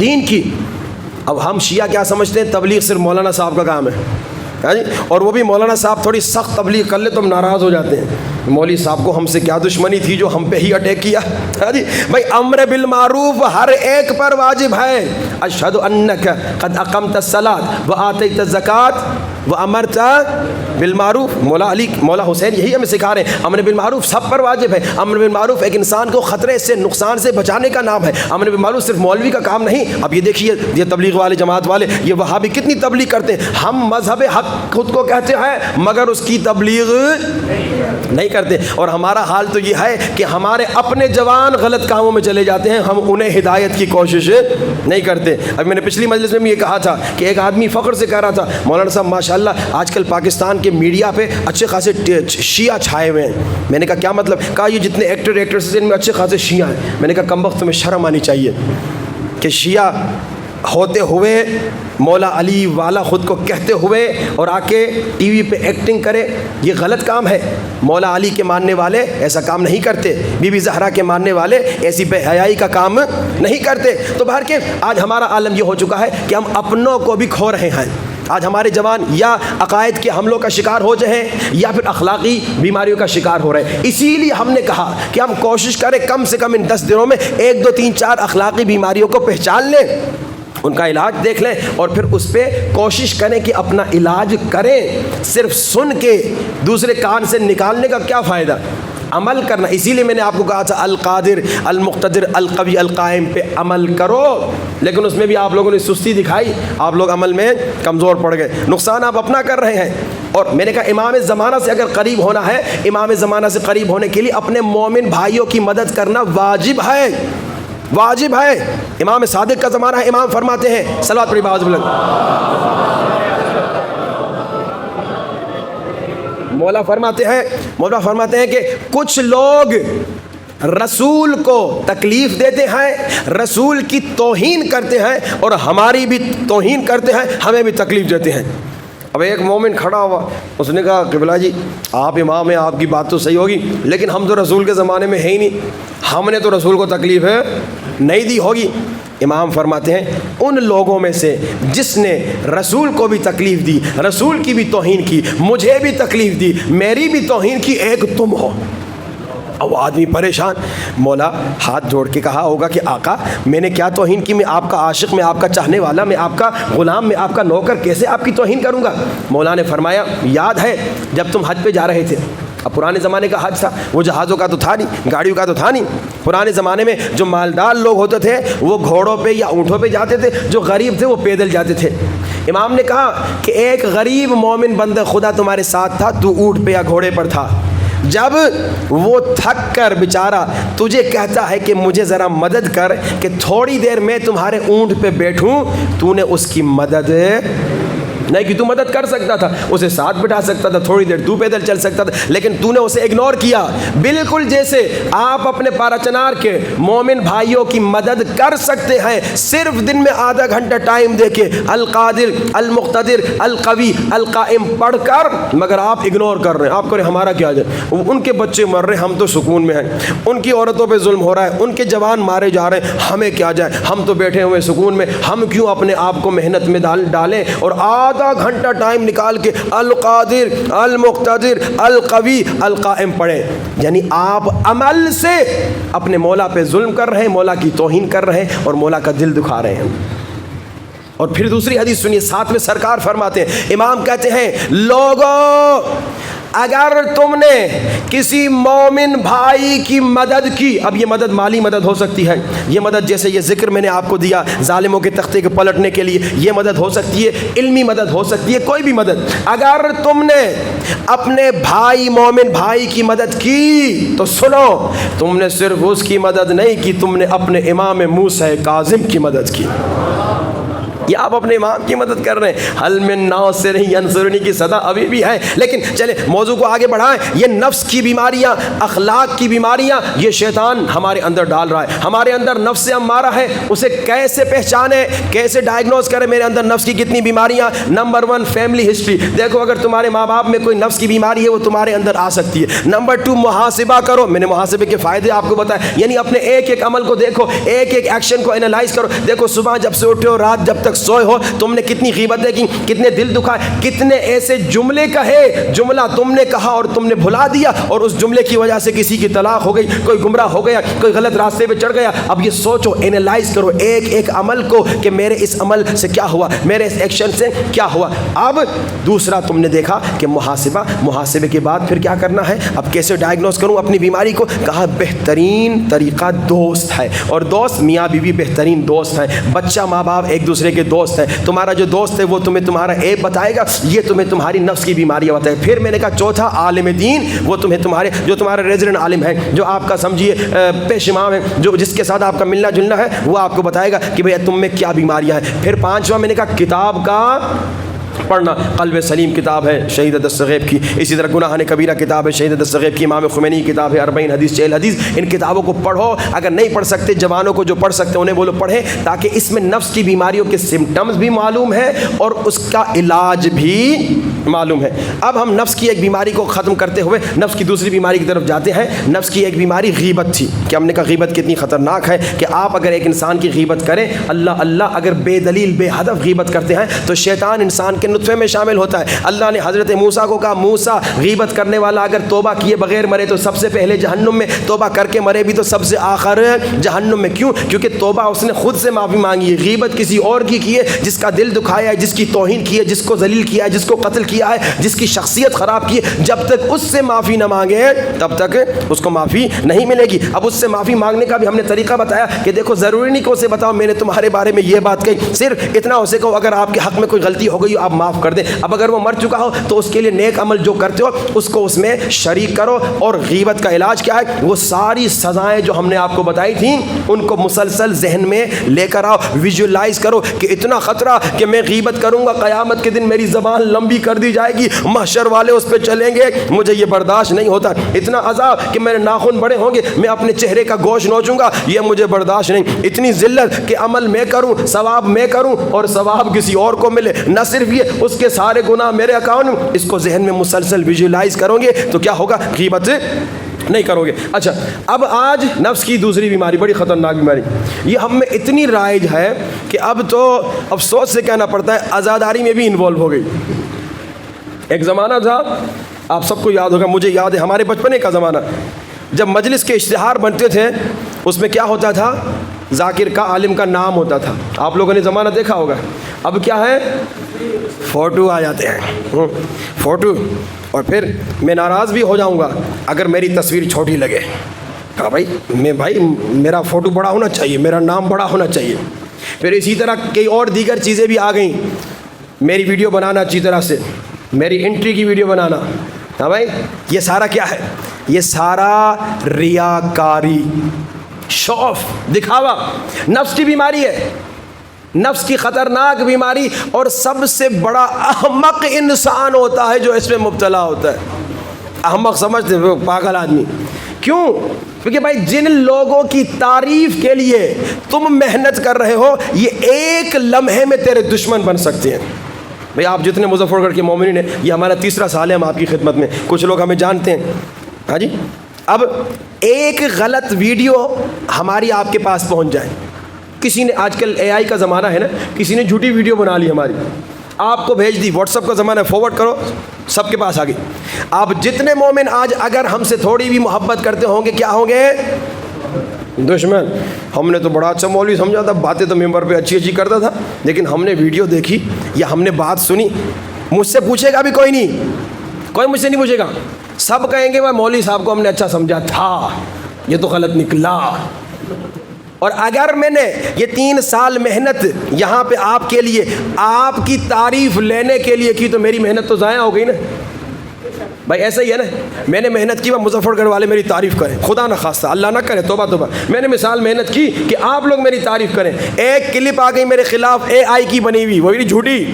دین کی. اب ہم شیعہ کیا سمجھتے ہیں, تبلیغ صرف مولانا صاحب کا کام ہے. ہاں جی, اور وہ بھی مولانا صاحب تھوڑی سخت تبلیغ کر لے تو ہم ناراض ہو جاتے ہیں. مولوی صاحب کو ہم سے کیا دشمنی تھی جو ہم پہ ہی اٹیک کیا. ہاں جی بھائی, امر بالمعروف ہر ایک پر واجب ہے. اشہد انک قد اقمت الصلاۃ وآتیت الزکوٰۃ وامرت بالمعروف. مولا حسین یہی ہمیں سکھا رہے ہیں, امر بالمعروف سب پر واجب ہے. امر بالمعروف ایک انسان کو خطرے سے, نقصان سے بچانے کا نام ہے. امر بالمعروف صرف مولوی کا کام نہیں. اب یہ دیکھیے یہ تبلیغ والے, جماعت والے, یہ وہابی کتنی تبلیغ کرتے ہیں. ہم مذہب حق خود کو کہتے ہیں مگر اس کی تبلیغ نہیں کرتے. اور ہمارا حال تو یہ ہے کہ ہمارے اپنے جوان غلط کاموں میں چلے جاتے ہیں, ہم انہیں ہدایت کی کوشش نہیں کرتے. اب میں نے پچھلی مجلس میں بھی یہ کہا تھا کہ ایک آدمی فخر سے کہہ رہا تھا, مولانا صاحب ماشاءاللہ آج کل پاکستان کے میڈیا پہ اچھے خاصے شیعہ چھائے ہوئے ہیں. میں نے کہا کیا مطلب. کہا یہ جتنے ایکٹرز ان میں اچھے خاصے شیعہ ہیں. میں نے کہا کمبخت تمہیں شرم آنی چاہیے کہ شیعہ ہوتے ہوئے, مولا علی والا خود کو کہتے ہوئے اور آ کے ٹی وی پہ ایکٹنگ کرے, یہ غلط کام ہے. مولا علی کے ماننے والے ایسا کام نہیں کرتے, بی بی زہرا کے ماننے والے ایسی بے حیائی کا کام نہیں کرتے. تو بہر کے آج ہمارا عالم یہ ہو چکا ہے کہ ہم اپنوں کو بھی کھو رہے ہیں. آج ہمارے جوان یا عقائد کے حملوں کا شکار ہو جائیں یا پھر اخلاقی بیماریوں کا شکار ہو رہے ہیں. اسی لیے ہم نے کہا کہ ہم کوشش کریں کم سے کم ان 10 دنوں میں 1 2 3 4 اخلاقی بیماریوں کو پہچان لیں, ان کا علاج دیکھ لیں اور پھر اس پہ کوشش کریں کہ اپنا علاج کریں. صرف سن کے دوسرے کان سے نکالنے کا کیا فائدہ, عمل کرنا. اسی لیے میں نے آپ کو کہا تھا القادر المقتدر القوی القائم پہ عمل کرو, لیکن اس میں بھی آپ لوگوں نے سستی دکھائی, آپ لوگ عمل میں کمزور پڑ گئے, نقصان آپ اپنا کر رہے ہیں. اور میں نے کہا امام زمانہ سے اگر قریب ہونا ہے, امام زمانہ سے قریب ہونے کے لیے اپنے مومن بھائیوں کی مدد کرنا واجب ہے, واجب ہے. امام صادق کا زمانہ ہے, امام فرماتے ہیں, صلوات پڑھی بآواز بلند, مولا فرماتے ہیں کہ کچھ لوگ رسول کو تکلیف دیتے ہیں, رسول کی توہین کرتے ہیں اور ہماری بھی توہین کرتے ہیں, ہمیں بھی تکلیف دیتے ہیں. اب ایک مومن کھڑا ہوا, اس نے کہا قبلہ جی آپ امام ہیں, آپ کی بات تو صحیح ہوگی, لیکن ہم تو رسول کے زمانے میں ہے ہی نہیں, ہم نے تو رسول کو تکلیف نہیں دی ہوگی. امام فرماتے ہیں ان لوگوں میں سے جس نے رسول کو بھی تکلیف دی, رسول کی بھی توہین کی, مجھے بھی تکلیف دی, میری بھی توہین کی, ایک تم ہو. اب آدمی پریشان, مولا ہاتھ جوڑ کے کہا ہوگا کہ آقا میں نے کیا توہین کی, میں آپ کا عاشق, میں آپ کا چاہنے والا, میں آپ کا غلام, میں آپ کا نوکر, کیسے آپ کی توہین کروں گا. مولا نے فرمایا یاد ہے جب تم حج پہ جا رہے تھے, اب پرانے زمانے کا حج تھا, وہ جہازوں کا تو تھا نہیں, گاڑیوں کا تو تھا نہیں, پرانے زمانے میں جو مالدار لوگ ہوتے تھے وہ گھوڑوں پہ یا اونٹوں پہ جاتے تھے، جو غریب تھے وہ پیدل جاتے تھے۔ امام نے کہا کہ ایک غریب مومن بندہ خدا تمہارے ساتھ تھا، تو اونٹ پہ یا گھوڑے پر تھا، جب وہ تھک کر بیچارہ تجھے کہتا ہے کہ مجھے ذرا مدد کر کہ تھوڑی دیر میں تمہارے اونٹ پہ بیٹھوں، تو نے اس کی مدد نہیں کہ تو مدد کر سکتا تھا، اسے ساتھ بٹھا سکتا تھا، تھوڑی دیر تو پیدل چل سکتا تھا، لیکن تو نے اسے اگنور کیا۔ بالکل جیسے آپ اپنے پاراچنار کے مومن بھائیوں کی مدد کر سکتے ہیں، صرف دن میں آدھا گھنٹہ ٹائم دے کے القادر المقتدر القوی القائم پڑھ کر، مگر آپ اگنور کر رہے ہیں۔ آپ کریں ہمارا کیا جائے، ان کے بچے مر رہے ہیں، ہم تو سکون میں ہیں، ان کی عورتوں پہ ظلم ہو رہا ہے، ان کے جوان مارے جا رہے ہیں، ہمیں کیا جائے، ہم تو بیٹھے ہوئے سکون میں، ہم کیوں اپنے آپ کو محنت میں ڈالیں اور آدھا گھنٹہ ٹائم نکال کے القادر المقتدر القوی القائم پڑھیں۔ یعنی آپ عمل سے اپنے مولا پہ ظلم کر رہے ہیں، مولا کی توہین کر رہے ہیں اور مولا کا دل دکھا رہے ہیں۔ اور پھر دوسری حدیث سنیے، ساتھ میں سرکار فرماتے ہیں، امام کہتے ہیں لوگوں اگر تم نے کسی مومن بھائی کی مدد کی، اب یہ مدد مالی مدد ہو سکتی ہے، یہ مدد جیسے یہ ذکر میں نے آپ کو دیا ظالموں کے تختے کے پلٹنے کے لیے، یہ مدد ہو سکتی ہے، علمی مدد ہو سکتی ہے، کوئی بھی مدد، اگر تم نے اپنے بھائی مومن بھائی کی مدد کی تو سنو، تم نے صرف اس کی مدد نہیں کی، تم نے اپنے امام موسیٰ کاظم کی مدد کی۔ یا آپ اپنے امام کی مدد کر رہے ہیں، حل من ناصر ینصرنی کی صدا ابھی بھی ہے۔ لیکن چلے موضوع کو آگے بڑھائیں، یہ نفس کی بیماریاں، اخلاق کی بیماریاں یہ شیطان ہمارے اندر ڈال رہا ہے، ہمارے اندر نفس امارہ ہے، اسے کیسے پہچانے، کیسے ڈائگنوز کرے میرے اندر نفس کی کتنی بیماریاں؟ نمبر 1 فیملی ہسٹری، دیکھو اگر تمہارے ماں باپ میں کوئی نفس کی بیماری ہے وہ تمہارے اندر آ سکتی ہے۔ نمبر 2 محاسبہ کرو، میں نے محاسبے کے فائدے آپ کو بتائے، یعنی اپنے ایک ایک عمل کو دیکھو، ایک ایک ایکشن کو انالائز کرو، دیکھو صبح جب سے اٹھے ہو رات جب تک سوئے ہو تم نے کتنی غیبتیں کی، کتنے دل دکھائے، کتنے ایسے جملے کہے، جملہ تم نے کہا اور تم نے بھلا دیا اور اس جملے کی وجہ سے کسی کی طلاق ہو گئی، کوئی گمراہ ہو گیا، کوئی غلط راستے پہ چڑھ گیا۔ اب یہ سوچو، انالائز کرو ایک ایک عمل کو کہ میرے اس عمل سے کیا ہوا، میرے اس ایکشن سے کیا ہوا۔ اب دوسرا تم نے دیکھا کہ محاسبے کے بعد پھر کیا کرنا ہے، اب کیسے ڈائگنوز کروں اپنی بیماری کو؟ کہا بہترین طریقہ دوست ہے، اور دوست میاں بیوی بہترین دوست ہیں، بچہ ماں باپ ایک دوسرے کے دوست ہیں، تمہارا جو دوست ہے وہ تمہیں تمہارا عیب بتائے گا، یہ تمہیں تمہاری نفس کی بیماریاں بتائے گا۔ پھر میں نے کہا چوتھا عالم دین، وہ تمہیں جو تمہارے ریزیڈنٹ عالم ہے، جو آپ کا سمجھیے پیش امام ہے، جو جس کے ساتھ آپ کا ملنا جلنا ہے، وہ آپ کو بتائے گا کہ بھئی تم میں کیا بیماریاں ہیں۔ پھر پانچواں میں نے کہا کتاب کا پڑھنا، قلب سلیم کتاب ہے شہید دستغیب کی، اسی طرح گناہ کبیرہ کتاب ہے شہید دستغیب کی، امام خمینی کی کتاب ہے 40 حدیث 40 حدیث، ان کتابوں کو پڑھو۔ اگر نہیں پڑھ سکتے جوانوں کو جو پڑھ سکتے ہیں انہیں بولو پڑھیں، تاکہ اس میں نفس کی بیماریوں کے سمٹمز بھی معلوم ہے اور اس کا علاج بھی معلوم ہے۔ اب ہم نفس کی ایک بیماری کو ختم کرتے ہوئے نفس کی دوسری بیماری کی طرف جاتے ہیں۔ نفس کی ایک بیماری غیبت تھی، کہ ہم نے کہا غیبت کتنی خطرناک ہے، کہ آپ اگر ایک انسان کی غیبت کریں، اللہ اگر بے دلیل بے ہدف غیبت کرتے ہیں تو شیطان انسان کے نطفے میں شامل ہوتا ہے۔ اللہ نے حضرت موسیٰ کو کہا موسیٰ غیبت کرنے والا اگر توبہ کیے بغیر مرے تو سب سے پہلے جہنم میں، توبہ کر کے مرے بھی تو سب سے آخر جہنم میں۔ کیوں؟ کیونکہ توبہ اس نے خود سے معافی مانگی ہے، غیبت کسی اور کی ہے، جس کا دل دکھایا ہے، جس کی توہین کی ہے، جس کو ذلیل کیا ہے، جس کو قتل کیا ہے، جس کی شخصیت خراب کی ہے، جب تک اس سے معافی نہ مانگے تب تک اس کو معافی نہیں ملے گی۔ اب اس سے معافی مانگنے کا بھی ہم نے طریقہ بتایا کہ دیکھو ضروری نہیں کہ اسے بتاؤ میں نے تمہارے بارے میں یہ بات کہی، صرف اتنا اسے کہو اگر آپ کے حق میں کوئی غلطی ہو گئی آپ معاف کر دیں۔ اب اگر وہ مر چکا ہو تو اس کے لیے نیک عمل جو کرتے ہو اس کو اس میں شریک کرو۔ اور غیبت کا علاج کیا ہے؟ وہ ساری سزائیں جو ہم نے آپ کو بتائی تھیں ان کو مسلسل ذہن میں لے کر آؤ، ویژولائز کرو کہ اتنا خطرہ کہ میں غیبت کروں گا قیامت کے دن میری زبان لمبی کر دی جائے گی، محشر والے اس پہ چلیں گے، مجھے یہ برداشت نہیں ہوتا، اتنا عذاب کہ میرے ناخن بڑے ہوں گے، میں اپنے چہرے کا گوشت نوچوں گا، یہ مجھے برداشت نہیں، اتنی ذلت کہ عمل میں کروں ثواب میں کروں اور ثواب کسی اور کو ملے، نہ صرف یہ اس کے سارے گناہ میرے اکاؤنٹ میں۔ اس کو ذہن میں مسلسل ویژولائز کرو گے تو کیا ہوگا؟ غیبت نہیں کرو گے۔ اچھا، اب آج نفس کی دوسری بیماری، بڑی خطرناک بیماری، یہ ہم میں اتنی رائج ہے کہ اب تو افسوس سے کہنا پڑتا ہے عزاداری میں بھی انوالو ہو گئی۔ ایک زمانہ تھا، آپ سب کو یاد ہوگا، مجھے یاد ہے ہمارے بچپنے کا زمانہ، جب مجلس کے اشتہار بنتے تھے اس میں کیا ہوتا تھا؟ ذاکر کا، عالم کا نام ہوتا تھا۔ آپ لوگوں نے زمانہ دیکھا ہوگا۔ اب کیا ہے؟ فوٹو آ جاتے ہیں، فوٹو، اور پھر میں ناراض بھی ہو جاؤں گا اگر میری تصویر چھوٹی لگے، کہا بھائی میرا فوٹو بڑا ہونا چاہیے، میرا نام بڑا ہونا چاہیے. پھر اسی طرح کئی اور دیگر چیزیں بھی آ گئیں. میری ویڈیو بنانا اچھی طرح سے، میری انٹری کی ویڈیو بنانا. ہاں بھائی، یہ سارا کیا ہے؟ یہ سارا ریاکاری، شو آف، دکھاوا، نفس کی بیماری ہے، نفس کی خطرناک بیماری. اور سب سے بڑا احمق انسان ہوتا ہے جو اس میں مبتلا ہوتا ہے. احمق سمجھتے ہیں پاگل آدمی. کیوں؟ کیونکہ بھائی جن لوگوں کی تعریف کے لیے تم محنت کر رہے ہو، یہ ایک لمحے میں تیرے دشمن بن سکتے ہیں. بھئی آپ جتنے مظفر گڑھ کے مومنین ہیں، یہ ہمارا تیسرا سال ہے ہم آپ کی خدمت میں، کچھ لوگ ہمیں جانتے ہیں. ہاں جی، اب ایک غلط ویڈیو ہماری آپ کے پاس پہنچ جائے، کسی نے، آج کل اے آئی کا زمانہ ہے نا، کسی نے جھوٹی ویڈیو بنا لی ہماری، آپ کو بھیج دی، واٹس ایپ کا زمانہ ہے، فارورڈ کرو، سب کے پاس آ گئی. آپ جتنے مومن آج اگر ہم سے تھوڑی بھی محبت کرتے ہوں گے، کیا ہوں گے؟ دشمن. ہم نے تو بڑا اچھا مولوی سمجھا تھا، باتیں تو ممبر پہ اچھی اچھی کرتا تھا، لیکن ہم نے ویڈیو دیکھی یا ہم نے بات سنی، مجھ سے پوچھے گا بھی کوئی نہیں، کوئی مجھ سے نہیں پوچھے گا. سب کہیں گے وہ مولوی صاحب کو ہم نے اچھا سمجھا تھا، یہ تو غلط نکلا. اور اگر میں نے یہ 3 سال محنت یہاں پہ آپ کے لیے، آپ کی تعریف لینے کے لیے کی، تو میری محنت تو ضائع ہو گئی نا. بھائی ایسا ہی ہے نا، میں نے محنت کی، وہ مظفر گڑھ والے میری تعریف کریں، خدا نہ خواستہ، اللہ نہ کرے، توبہ توبہ. میں نے مثال محنت کی کہ آپ لوگ میری تعریف کریں. ایک کلپ آ گئی میرے خلاف، اے آئی کی بنی ہوئی، وہی جھوٹی.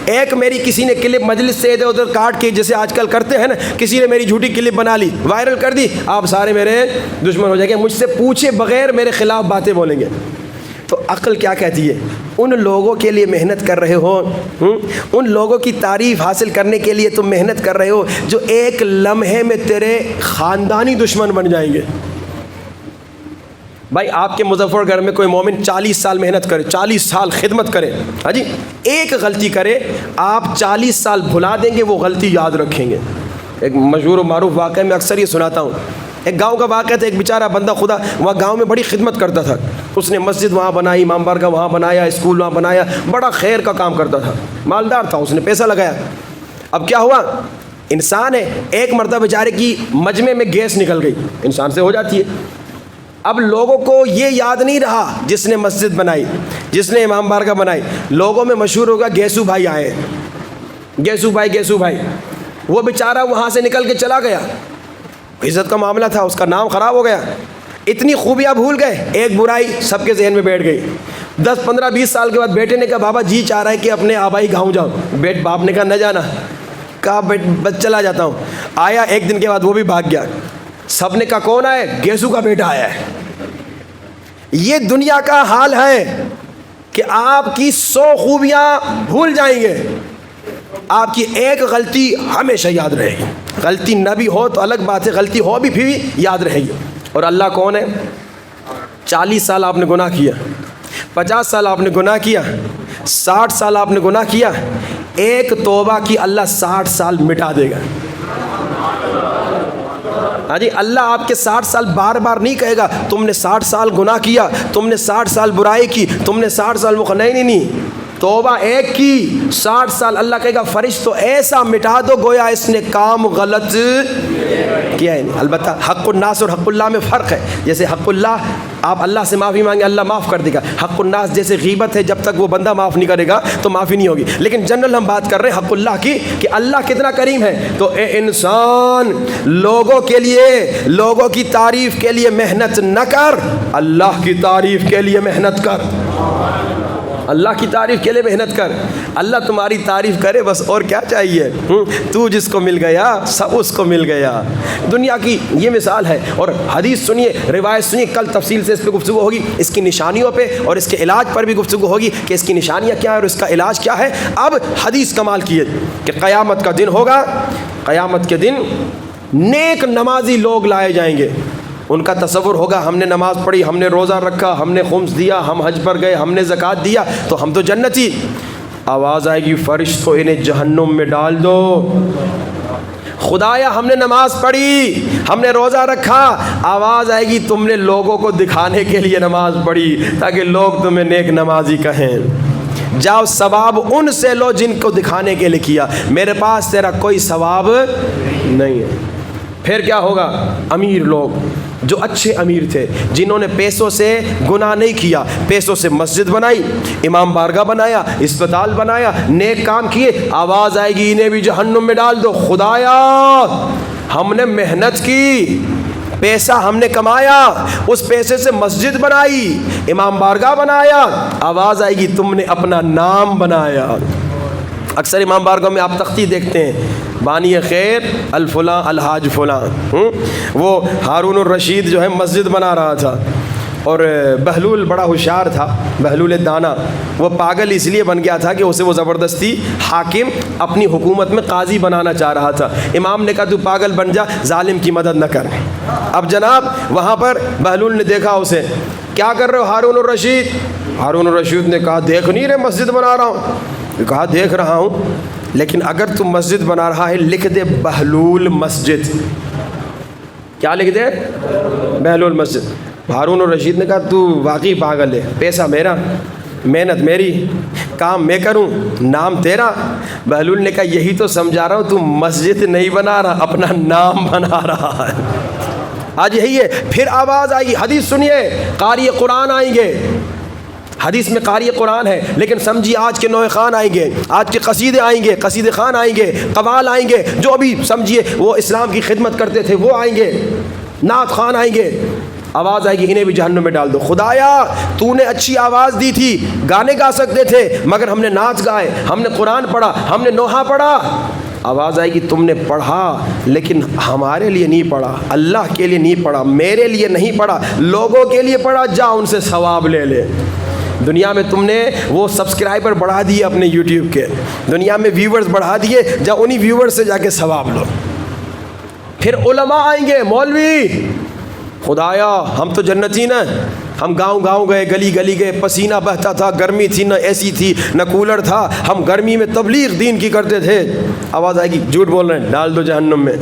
ایک میری کسی نے کلپ مجلس سے ادھر ادھر کاٹ کے، جیسے آج کل کرتے ہیں نا، کسی نے میری جھوٹی کلپ بنا لی، وائرل کر دی، آپ سارے میرے دشمن ہو جائیں گے، مجھ سے پوچھے بغیر میرے خلاف باتیں بولیں گے. تو عقل کیا کہتی ہے؟ ان لوگوں کے لیے محنت کر رہے ہو، ان لوگوں کی تعریف حاصل کرنے کے لیے تم محنت کر رہے ہو جو ایک لمحے میں تیرے خاندانی دشمن بن جائیں گے. بھائی آپ کے مظفر گڑھ میں کوئی مومن 40 سال محنت کرے، 40 سال خدمت کرے، ہاں جی، ایک غلطی کرے، آپ 40 سال بھلا دیں گے، وہ غلطی یاد رکھیں گے. ایک مشہور و معروف واقعہ میں اکثر یہ سناتا ہوں. ایک گاؤں کا واقعہ تھا، ایک بیچارہ بندہ خدا وہاں گاؤں میں بڑی خدمت کرتا تھا. اس نے مسجد وہاں بنائی، امام بارگاہ وہاں بنایا، اسکول وہاں بنایا، بڑا خیر کا کام کرتا تھا، مالدار تھا، اس نے پیسہ لگایا. اب کیا ہوا؟ انسان ہے، ایک مرتبہ بیچارے کی مجمع میں گیس نکل گئی، انسان سے ہو جاتی ہے. اب لوگوں کو یہ یاد نہیں رہا، جس نے مسجد بنائی، جس نے امام بارگاہ بنائی، لوگوں میں مشہور ہوگا گیسو بھائی آئے، گیسو بھائی. وہ بیچارہ وہاں سے نکل کے چلا گیا، عزت کا معاملہ تھا، اس کا نام خراب ہو گیا. اتنی خوبیاں بھول گئے، ایک برائی سب کے ذہن میں بیٹھ گئی. 10 15 20 سال کے بعد بیٹے نے کہا بابا جی چاہ رہا ہے کہ اپنے آبائی گاؤں جاؤں. باپ نے کہا نہ جانا. کہا بس چلا جاتا ہوں. آیا، ایک دن کے بعد وہ بھی بھاگ گیا. سب نے کہا کون آئے؟ گیسو کا بیٹا آیا ہے. یہ دنیا کا حال ہے کہ آپ کی 100 خوبیاں بھول جائیں گے، آپ کی ایک غلطی ہمیشہ یاد رہے گی. غلطی نہ بھی ہو تو الگ بات ہے، غلطی ہو بھی پھر یاد رہے گی. اور اللہ کون ہے؟ 40 سال آپ نے گناہ کیا، 50 سال آپ نے گناہ کیا، 60 سال آپ نے گناہ کیا، ایک توبہ کی اللہ 60 سال مٹا دے گا. ہاں جی، اللہ آپ کے 60 سال بار بار نہیں کہے گا تم نے 60 سال گناہ کیا، تم نے 60 سال برائی کی، تم نے 60 سال نہیں. توبہ ایک کی، 60 سال اللہ کہے گا فرشتوں ایسا مٹا دو گویا اس نے کام غلط کیا ہے نہیں. البتہ حق الناس اور حق اللہ میں فرق ہے. جیسے حق اللہ، آپ اللہ سے معافی مانگے اللہ معاف کر دے گا. حق الناس جیسے غیبت ہے، جب تک وہ بندہ معاف نہیں کرے گا تو معافی نہیں ہوگی. لیکن جنرل ہم بات کر رہے ہیں حق اللہ کی کہ اللہ کتنا کریم ہے. تو اے انسان، لوگوں کے لیے، لوگوں کی تعریف کے لیے محنت نہ کر، اللہ کی تعریف کے لیے محنت کر. اللہ کی تعریف کے لیے محنت کر. اللہ تمہاری تعریف کرے بس، اور کیا چاہیے. تو جس کو مل گیا سب اس کو مل گیا. دنیا کی یہ مثال ہے. اور حدیث سنیے، روایت سنیے، کل تفصیل سے اس پہ گفتگو ہوگی، اس کی نشانیوں پہ اور اس کے علاج پر بھی گفتگو ہوگی کہ اس کی نشانیاں کیا ہے اور اس کا علاج کیا ہے. اب حدیث کمال کی ہے کہ قیامت کا دن ہوگا، قیامت کے دن نیک نمازی لوگ لائے جائیں گے. ان کا تصور ہوگا ہم نے نماز پڑھی، ہم نے روزہ رکھا، ہم نے خمس دیا، ہم حج پر گئے، ہم نے زکوٰۃ دیا، تو ہم تو جنتی. آواز آئے گی فرشتوں انہیں جہنم میں ڈال دو. خدایا ہم نے نماز پڑھی، ہم نے روزہ رکھا. آواز آئے گی تم نے لوگوں کو دکھانے کے لیے نماز پڑھی تاکہ لوگ تمہیں نیک نمازی کہیں. جاؤ ثواب ان سے لو جن کو دکھانے کے لیے کیا، میرے پاس تیرا کوئی ثواب نہیں ہے. پھر کیا ہوگا؟ امیر لوگ جو اچھے امیر تھے، جنہوں نے پیسوں سے گناہ نہیں کیا، پیسوں سے مسجد بنائی، امام بارگاہ بنایا، اسپتال بنایا، نیک کام کیے، آواز آئے گی انہیں بھی جہنم میں ڈال دو. خدایا ہم نے محنت کی، پیسہ ہم نے کمایا، اس پیسے سے مسجد بنائی، امام بارگاہ بنایا، آواز آئے گی تم نے اپنا نام بنایا. اکثر امام بارگاہ میں آپ تختی دیکھتے ہیں، بانی خیر الفلاں الحاج فلاں. وہ ہارون الرشید جو ہے مسجد بنا رہا تھا، اور بہلول بڑا ہوشیار تھا، بہلول دانا. وہ پاگل اس لیے بن گیا تھا کہ اسے وہ زبردستی حاکم اپنی حکومت میں قاضی بنانا چاہ رہا تھا. امام نے کہا تو پاگل بن جا، ظالم کی مدد نہ کر. اب جناب وہاں پر بہلول نے دیکھا اسے، کیا کر رہے ہو ہارون الرشید؟ ہارون الرشید نے کہا دیکھ نہیں رہے مسجد بنا رہا ہوں. کہا دیکھ رہا ہوں، لیکن اگر تم مسجد بنا رہا ہے لکھ دے بہلول مسجد. کیا لکھ دے؟ بہلول مسجد. ہارون الرشید نے کہا تو واقعی پاگل ہے، پیسہ میرا، محنت میری، کام میں کروں، نام تیرا. بہلول نے کہا یہی تو سمجھا رہا ہوں، تو مسجد نہیں بنا رہا، اپنا نام بنا رہا ہے. آج یہی ہے. پھر آواز آئے گی، حدیث سنیے، قاری قرآن آئیں گے. حدیث میں قاری قرآن ہے، لیکن سمجھیے آج کے نوح خان آئیں گے، آج کے قصیدے آئیں گے، قصیدے خان آئیں گے، قوال آئیں گے، جو ابھی سمجھیے وہ اسلام کی خدمت کرتے تھے وہ آئیں گے، نعت خان آئیں گے. آواز آئے گی انہیں بھی جہنم میں ڈال دو. خدایا تو نے اچھی آواز دی تھی، گانے گا سکتے تھے، مگر ہم نے نعت گائے، ہم نے قرآن پڑھا، ہم نے نوحہ پڑھا. آواز آئے گی تم نے پڑھا لیکن ہمارے لیے نہیں پڑھا، اللہ کے لیے نہیں پڑھا، میرے لیے نہیں پڑھا، لوگوں کے لیے پڑھا، جا ان سے ثواب لے لے. دنیا میں تم نے وہ سبسکرائبر بڑھا دیے اپنے یوٹیوب کے، دنیا میں ویورز بڑھا دیے، جا انہی ویورز سے جا کے ثواب لو. پھر علماء آئیں گے، مولوی، خدایا ہم تو جنتی نا، ہم گاؤں گاؤں گئے، گلی گلی گئے، پسینہ بہتا تھا، گرمی تھی، نہ اے سی تھی نہ کولر تھا، ہم گرمی میں تبلیغ دین کی کرتے تھے. آواز آئے گی جھوٹ بول رہے ہیں، ڈال دو جہنم میں.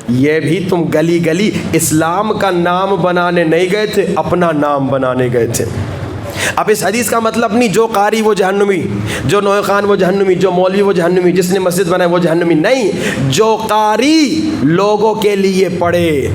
یہ بھی تم گلی گلی اسلام کا نام بنانے نہیں گئے تھے، اپنا نام بنانے گئے تھے. اب اس حدیث کا مطلب نہیں جو قاری وہ جہنمی، جو نوح خان وہ جہنمی، جو مولوی وہ جہنمی، جس نے مسجد بنائی وہ جہنمی. نہیں، جو قاری لوگوں کے لیے پڑھے،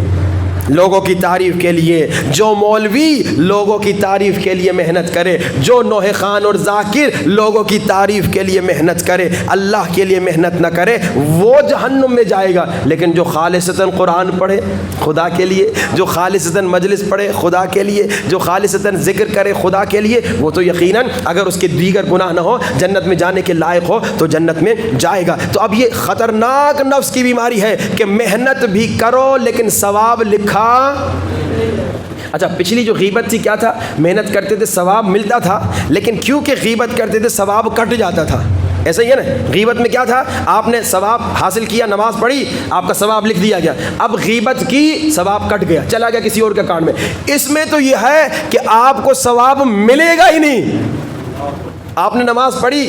لوگوں کی تعریف کے لیے، جو مولوی لوگوں کی تعریف کے لیے محنت کرے، جو نوح خان اور ذاکر لوگوں کی تعریف کے لیے محنت کرے، اللہ کے لیے محنت نہ کرے، وہ جہنم میں جائے گا. لیکن جو خالصتاً قرآن پڑھے خدا کے لیے، جو خالصتاً مجلس پڑھے خدا کے لیے، جو خالصتاً ذکر کرے خدا کے لیے، وہ تو یقیناً اگر اس کے دیگر گناہ نہ ہو، جنت میں جانے کے لائق ہو تو جنت میں جائے گا. تو اب یہ خطرناک نفس کی بیماری ہے کہ محنت بھی کرو لیکن ثواب لکھا. اچھا پچھلی جو غیبت تھی کیا تھا؟ محنت کرتے تھے ثواب ملتا تھا، لیکن کیونکہ غیبت کرتے تھے ثواب کٹ جاتا تھا. ایسا ہی ہے نا، غیبت میں کیا تھا؟ آپ نے ثواب حاصل کیا، نماز پڑھی، آپ کا ثواب لکھ دیا گیا. اب غیبت کی، ثواب کٹ گیا، چلا گیا کسی اور کے اکاؤنٹ میں. اس میں تو یہ ہے کہ آپ کو ثواب ملے گا ہی نہیں. آپ نے نماز پڑھی،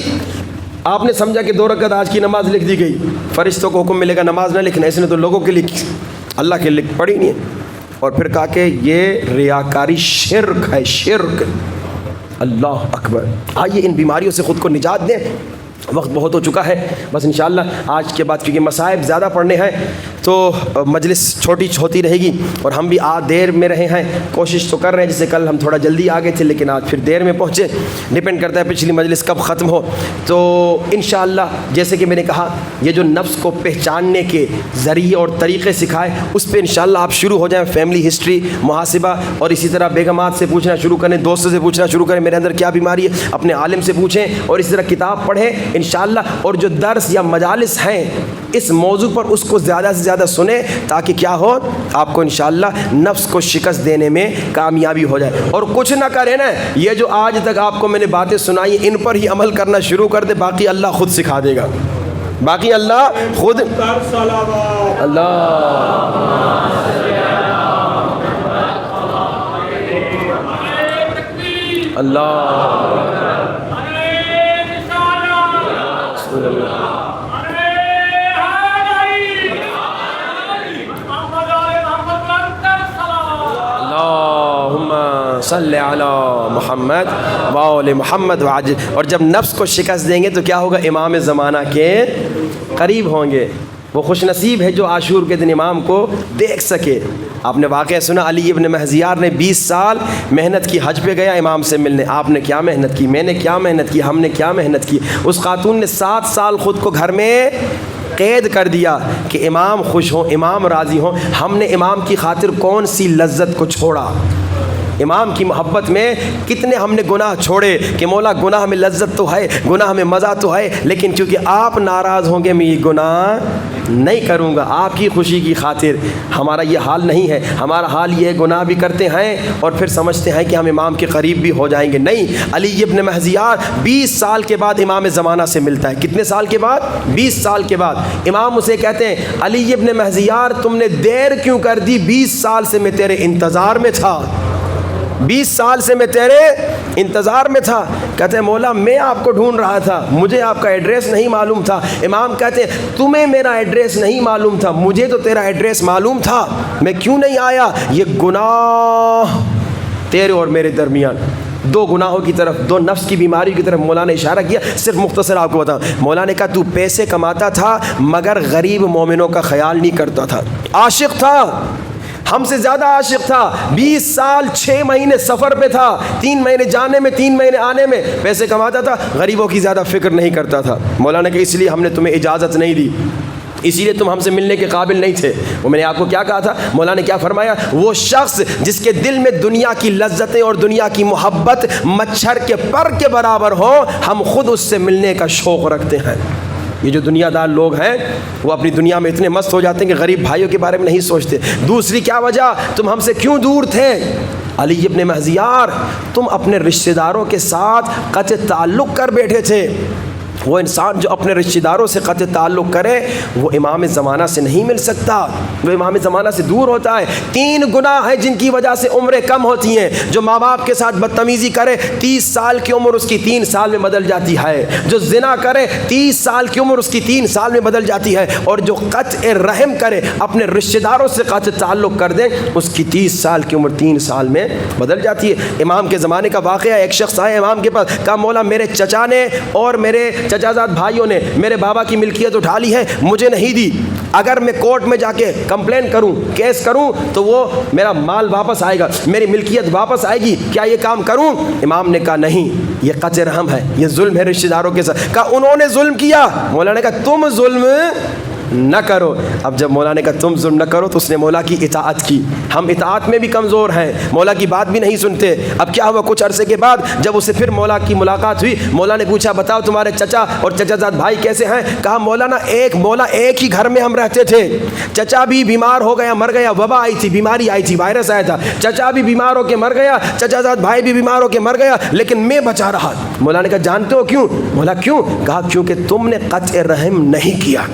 آپ نے سمجھا کہ 2 رکعت آج کی نماز لکھ دی گئی، فرشتوں کو حکم ملے گا نماز نہ لکھنا، اس نے تو لوگوں کے لیے، اللہ کے لیے پڑھی نہیں ہے. اور پھر کہا کہ یہ ریاکاری شرک ہے، شرک. اللہ اکبر. آئیے ان بیماریوں سے خود کو نجات دیں. وقت بہت ہو چکا ہے، بس انشاءاللہ آج کے بعد کیونکہ مصائب زیادہ پڑھنے ہیں تو مجلس چھوٹی ہوتی رہے گی، اور ہم بھی آج دیر میں رہے ہیں، کوشش تو کر رہے ہیں، جیسے کل ہم تھوڑا جلدی آ گئے تھے لیکن آج پھر دیر میں پہنچے. ڈپینڈ کرتا ہے پچھلی مجلس کب ختم ہو. تو انشاءاللہ جیسے کہ میں نے کہا یہ جو نفس کو پہچاننے کے ذریعے اور طریقے سکھائے، اس پہ انشاءاللہ آپ شروع ہو جائیں. فیملی ہسٹری، محاسبہ، اور اسی طرح بیگمات سے پوچھنا شروع کریں، دوستوں سے پوچھنا شروع کریں میرے اندر کیا بیماری ہے، اپنے عالم سے پوچھیں، اور اسی طرح کتاب پڑھیں انشاءاللہ. اور جو درس یا مجالس ہیں اس موضوع پر اس کو زیادہ سے زیادہ سنیں تاکہ کیا ہو، آپ کو انشاءاللہ نفس کو شکست دینے میں کامیابی ہو جائے. اور کچھ نہ کریں نا، یہ جو آج تک آپ کو میں نے باتیں سنائی ان پر ہی عمل کرنا شروع کر دے، باقی اللہ خود سکھا دے گا، باقی اللہ خود. اللہ اللہ صلی علی محمد وآل محمد وعجل. اور جب نفس کو شکست دیں گے تو کیا ہوگا؟ امام زمانہ کے قریب ہوں گے. وہ خوش نصیب ہے جو عاشور کے دن امام کو دیکھ سکے۔ آپ نے واقعہ سنا، علی ابن مہزیار نے 20 سال محنت کی، حج پہ گیا امام سے ملنے۔ آپ نے کیا محنت کی، میں نے کیا محنت کی، ہم نے کیا محنت کی۔ اس خاتون نے 7 سال خود کو گھر میں قید کر دیا کہ امام خوش ہوں، امام راضی ہوں۔ ہم نے امام کی خاطر کون سی لذت کو چھوڑا، امام کی محبت میں کتنے ہم نے گناہ چھوڑے کہ مولا گناہ میں لذت تو ہے، گناہ میں مزہ تو ہے، لیکن چونکہ آپ ناراض ہوں گے میں یہ گناہ نہیں کروں گا، آپ کی خوشی کی خاطر۔ ہمارا یہ حال نہیں ہے، ہمارا حال یہ گناہ بھی کرتے ہیں اور پھر سمجھتے ہیں کہ ہم امام کے قریب بھی ہو جائیں گے۔ نہیں، علی ابن مہزیار 20 سال کے بعد امام زمانہ سے ملتا ہے۔ کتنے سال کے بعد؟ 20 سال کے بعد۔ امام اسے کہتے ہیں علی ابن مہزیار تم نے دیر کیوں کر دی، 20 سال سے میں تیرے انتظار میں تھا، 20 سال سے میں تیرے انتظار میں تھا۔ کہتے ہیں مولا میں آپ کو ڈھونڈ رہا تھا، مجھے آپ کا ایڈریس نہیں معلوم تھا۔ امام کہتے ہیں تمہیں میرا ایڈریس نہیں معلوم تھا، مجھے تو تیرا ایڈریس معلوم تھا، میں کیوں نہیں آیا؟ یہ گناہ تیرے اور میرے درمیان، 2 گناہوں کی طرف، 2 نفس کی بیماری کی طرف مولا نے اشارہ کیا۔ صرف مختصر آپ کو بتاؤں، مولا نے کہا تو پیسے کماتا تھا مگر غریب مومنوں کا خیال نہیں کرتا تھا، عاشق تھا، ہم سے زیادہ عاشق تھا، 20 سال 6 مہینے سفر پہ تھا، 3 مہینے جانے میں 3 مہینے آنے میں، پیسے کماتا تھا، غریبوں کی زیادہ فکر نہیں کرتا تھا۔ مولانا کہ اس لیے ہم نے تمہیں اجازت نہیں دی، اسی لیے تم ہم سے ملنے کے قابل نہیں تھے۔ وہ میں نے آپ کو کیا کہا تھا، مولانا نے کیا فرمایا، وہ شخص جس کے دل میں دنیا کی لذتیں اور دنیا کی محبت مچھر کے پر کے برابر ہو، ہم خود اس سے ملنے کا شوق رکھتے ہیں۔ یہ جو دنیا دار لوگ ہیں وہ اپنی دنیا میں اتنے مست ہو جاتے ہیں کہ غریب بھائیوں کے بارے میں نہیں سوچتے۔ دوسری کیا وجہ، تم ہم سے کیوں دور تھے؟ علی ابن مہزیار تم اپنے رشتہ داروں کے ساتھ قطع تعلق کر بیٹھے تھے۔ وہ انسان جو اپنے رشتہ داروں سے قطع تعلق کرے وہ امام زمانہ سے نہیں مل سکتا، وہ امام زمانہ سے دور ہوتا ہے۔ 3 گناہ ہیں جن کی وجہ سے عمریں کم ہوتی ہیں۔ جو ماں باپ کے ساتھ بدتمیزی کرے 30 سال کی عمر اس کی 3 سال میں بدل جاتی ہے، جو زنا کرے 30 سال کی عمر اس کی 3 سال میں بدل جاتی ہے، اور جو قطع رحم کرے اپنے رشتہ داروں سے قطع تعلق کر دے اس کی 30 سال کی عمر 3 سال میں بدل جاتی ہے۔ امام کے زمانے کا واقعہ، ایک شخص آئے امام کے پاس، کہا مولا میرے چچا نے اور میرے چچا زاد بھائیوں نے میرے بابا کی ملکیت اٹھا لی ہے، مجھے نہیں دی، اگر میں کورٹ میں جا کے کمپلین کروں، کیس کروں تو وہ میرا مال واپس آئے گا، میری ملکیت واپس آئے گی، کیا یہ کام کروں؟ امام نے کہا نہیں، یہ قطع رحم ہے، یہ ظلم ہے رشتہ داروں کے ساتھ۔ کہا انہوں نے ظلم کیا؟ مولا نے کہا تم ظلم نہ کرو۔ اب جب مولا نے کہا تم ظلم نہ کرو تو اس نے مولا کی اطاعت کی۔ ہم اطاعت میں بھی کمزور ہیں، مولا کی بات بھی نہیں سنتے۔ اب کیا ہوا، کچھ عرصے کے بعد جب اسے پھر مولا کی ملاقات ہوئی، مولا نے پوچھا بتاؤ تمہارے چچا اور چچا زاد بھائی کیسے ہیں؟ کہا مولانا مولا ایک ہی گھر میں ہم رہتے تھے، چچا بھی بیمار ہو گیا، مر گیا، وبا آئی تھی، بیماری آئی تھی، وائرس آیا تھا، چچا بھی بیمار ہو کے مر گیا، چچا زاد بھائی بھی بیمار ہو کے مر گیا، لیکن میں بچا رہا۔ مولا نے کہا جانتے ہو کیوں؟ مولا کیوں؟ کہا کیونکہ تم نے قطع رحم نہیں کیا،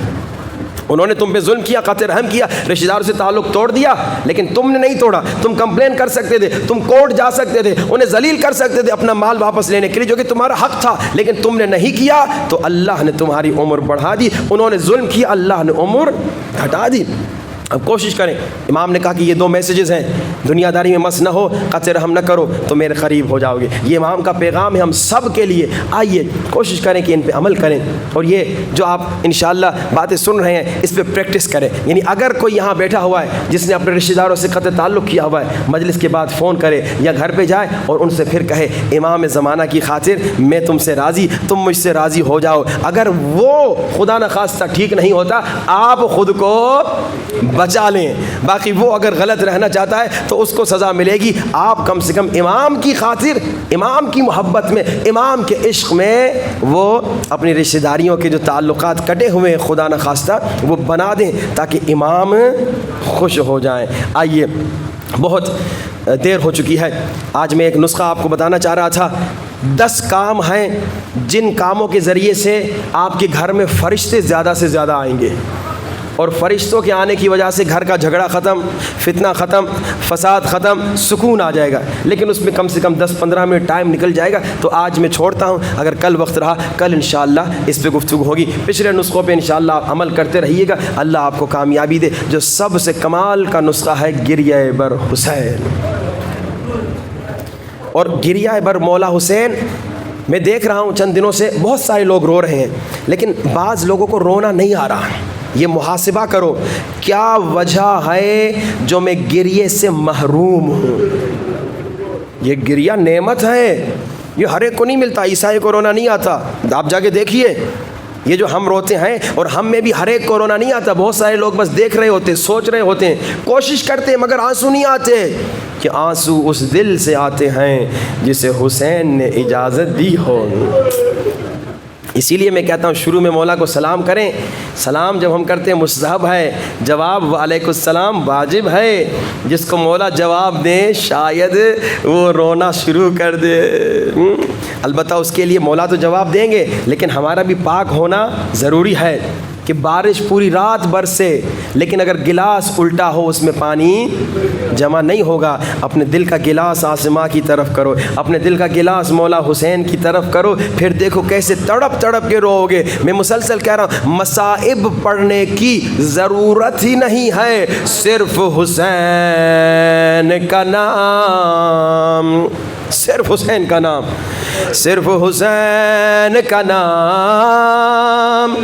انہوں نے تم پہ ظلم کیا، قطع رحم کیا، رشتہ داروں سے تعلق توڑ دیا، لیکن تم نے نہیں توڑا۔ تم کمپلین کر سکتے تھے، تم کورٹ جا سکتے تھے، انہیں ذلیل کر سکتے تھے اپنا مال واپس لینے کے لیے جو کہ تمہارا حق تھا، لیکن تم نے نہیں کیا تو اللہ نے تمہاری عمر بڑھا دی۔ انہوں نے ظلم کیا، اللہ نے عمر گھٹا دی۔ اب کوشش کریں، امام نے کہا کہ یہ 2 میسیجز ہیں، دنیا داری میں مست نہ ہو، قطع رحم نہ کرو تو میرے قریب ہو جاؤ گے۔ یہ امام کا پیغام ہے ہم سب کے لیے، آئیے کوشش کریں کہ ان پہ عمل کریں، اور یہ جو آپ انشاءاللہ باتیں سن رہے ہیں اس پہ پریکٹس کریں۔ یعنی اگر کوئی یہاں بیٹھا ہوا ہے جس نے اپنے رشتہ داروں سے قطع تعلق کیا ہوا ہے، مجلس کے بعد فون کرے یا گھر پہ جائے اور ان سے پھر کہے امام زمانہ کی خاطر میں تم سے راضی، تم مجھ سے راضی ہو جاؤ۔ اگر وہ خدا نخواستہ ٹھیک نہیں ہوتا آپ خود کو بچا لیں، باقی وہ اگر غلط رہنا چاہتا ہے تو اس کو سزا ملے گی۔ آپ کم سے کم امام کی خاطر، امام کی محبت میں، امام کے عشق میں وہ اپنی رشتہ داریوں کے جو تعلقات کٹے ہوئے ہیں خدا نخواستہ وہ بنا دیں تاکہ امام خوش ہو جائیں۔ آئیے، بہت دیر ہو چکی ہے، آج میں ایک نسخہ آپ کو بتانا چاہ رہا تھا۔ 10 کام ہیں جن کاموں کے ذریعے سے آپ کے گھر میں فرشتے زیادہ سے زیادہ آئیں گے، اور فرشتوں کے آنے کی وجہ سے گھر کا جھگڑا ختم، فتنہ ختم، فساد ختم، سکون آ جائے گا۔ لیکن اس میں کم سے کم 10-15 منٹ ٹائم نکل جائے گا، تو آج میں چھوڑتا ہوں، اگر کل وقت رہا کل انشاءاللہ اس پہ گفتگو ہوگی۔ پچھلے نسخوں پہ انشاءاللہ آپ عمل کرتے رہیے گا، اللہ آپ کو کامیابی دے۔ جو سب سے کمال کا نسخہ ہے گریہ بر حسین، اور گریہ بر مولا حسین میں دیکھ رہا ہوں چند دنوں سے بہت سارے لوگ رو رہے ہیں، لیکن بعض لوگوں کو رونا نہیں آ رہا۔ یہ محاسبہ کرو، کیا وجہ ہے جو میں گریے سے محروم ہوں؟ یہ گریہ نعمت ہے، یہ ہر ایک کو نہیں ملتا. عیسائی کو رونا نہیں آتا، آپ جا کے دیکھیے. یہ جو ہم روتے ہیں، اور ہم میں بھی ہر ایک کو رونا نہیں آتا. بہت سارے لوگ بس دیکھ رہے ہوتے ہیں، سوچ رہے ہوتے ہیں، کوشش کرتے ہیں، مگر آنسو نہیں آتے. کہ آنسو اس دل سے آتے ہیں جسے حسین نے اجازت دی ہو. اسی لیے میں کہتا ہوں شروع میں مولا کو سلام کریں. سلام جب ہم کرتے ہیں مستحب ہے، جواب وعلیکم السلام واجب ہے. جس کو مولا جواب دے شاید وہ رونا شروع کر دے. البتہ اس کے لیے مولا تو جواب دیں گے، لیکن ہمارا بھی پاک ہونا ضروری ہے. کہ بارش پوری رات برسے لیکن اگر گلاس الٹا ہو اس میں پانی جمع نہیں ہوگا. اپنے دل کا گلاس آسماں کی طرف کرو، اپنے دل کا گلاس مولا حسین کی طرف کرو، پھر دیکھو کیسے تڑپ تڑپ کے رو گے. میں مسلسل کہہ رہا ہوں مصائب پڑھنے کی ضرورت ہی نہیں ہے، صرف حسین کا نام، صرف حسین کا نام، صرف حسین کا نام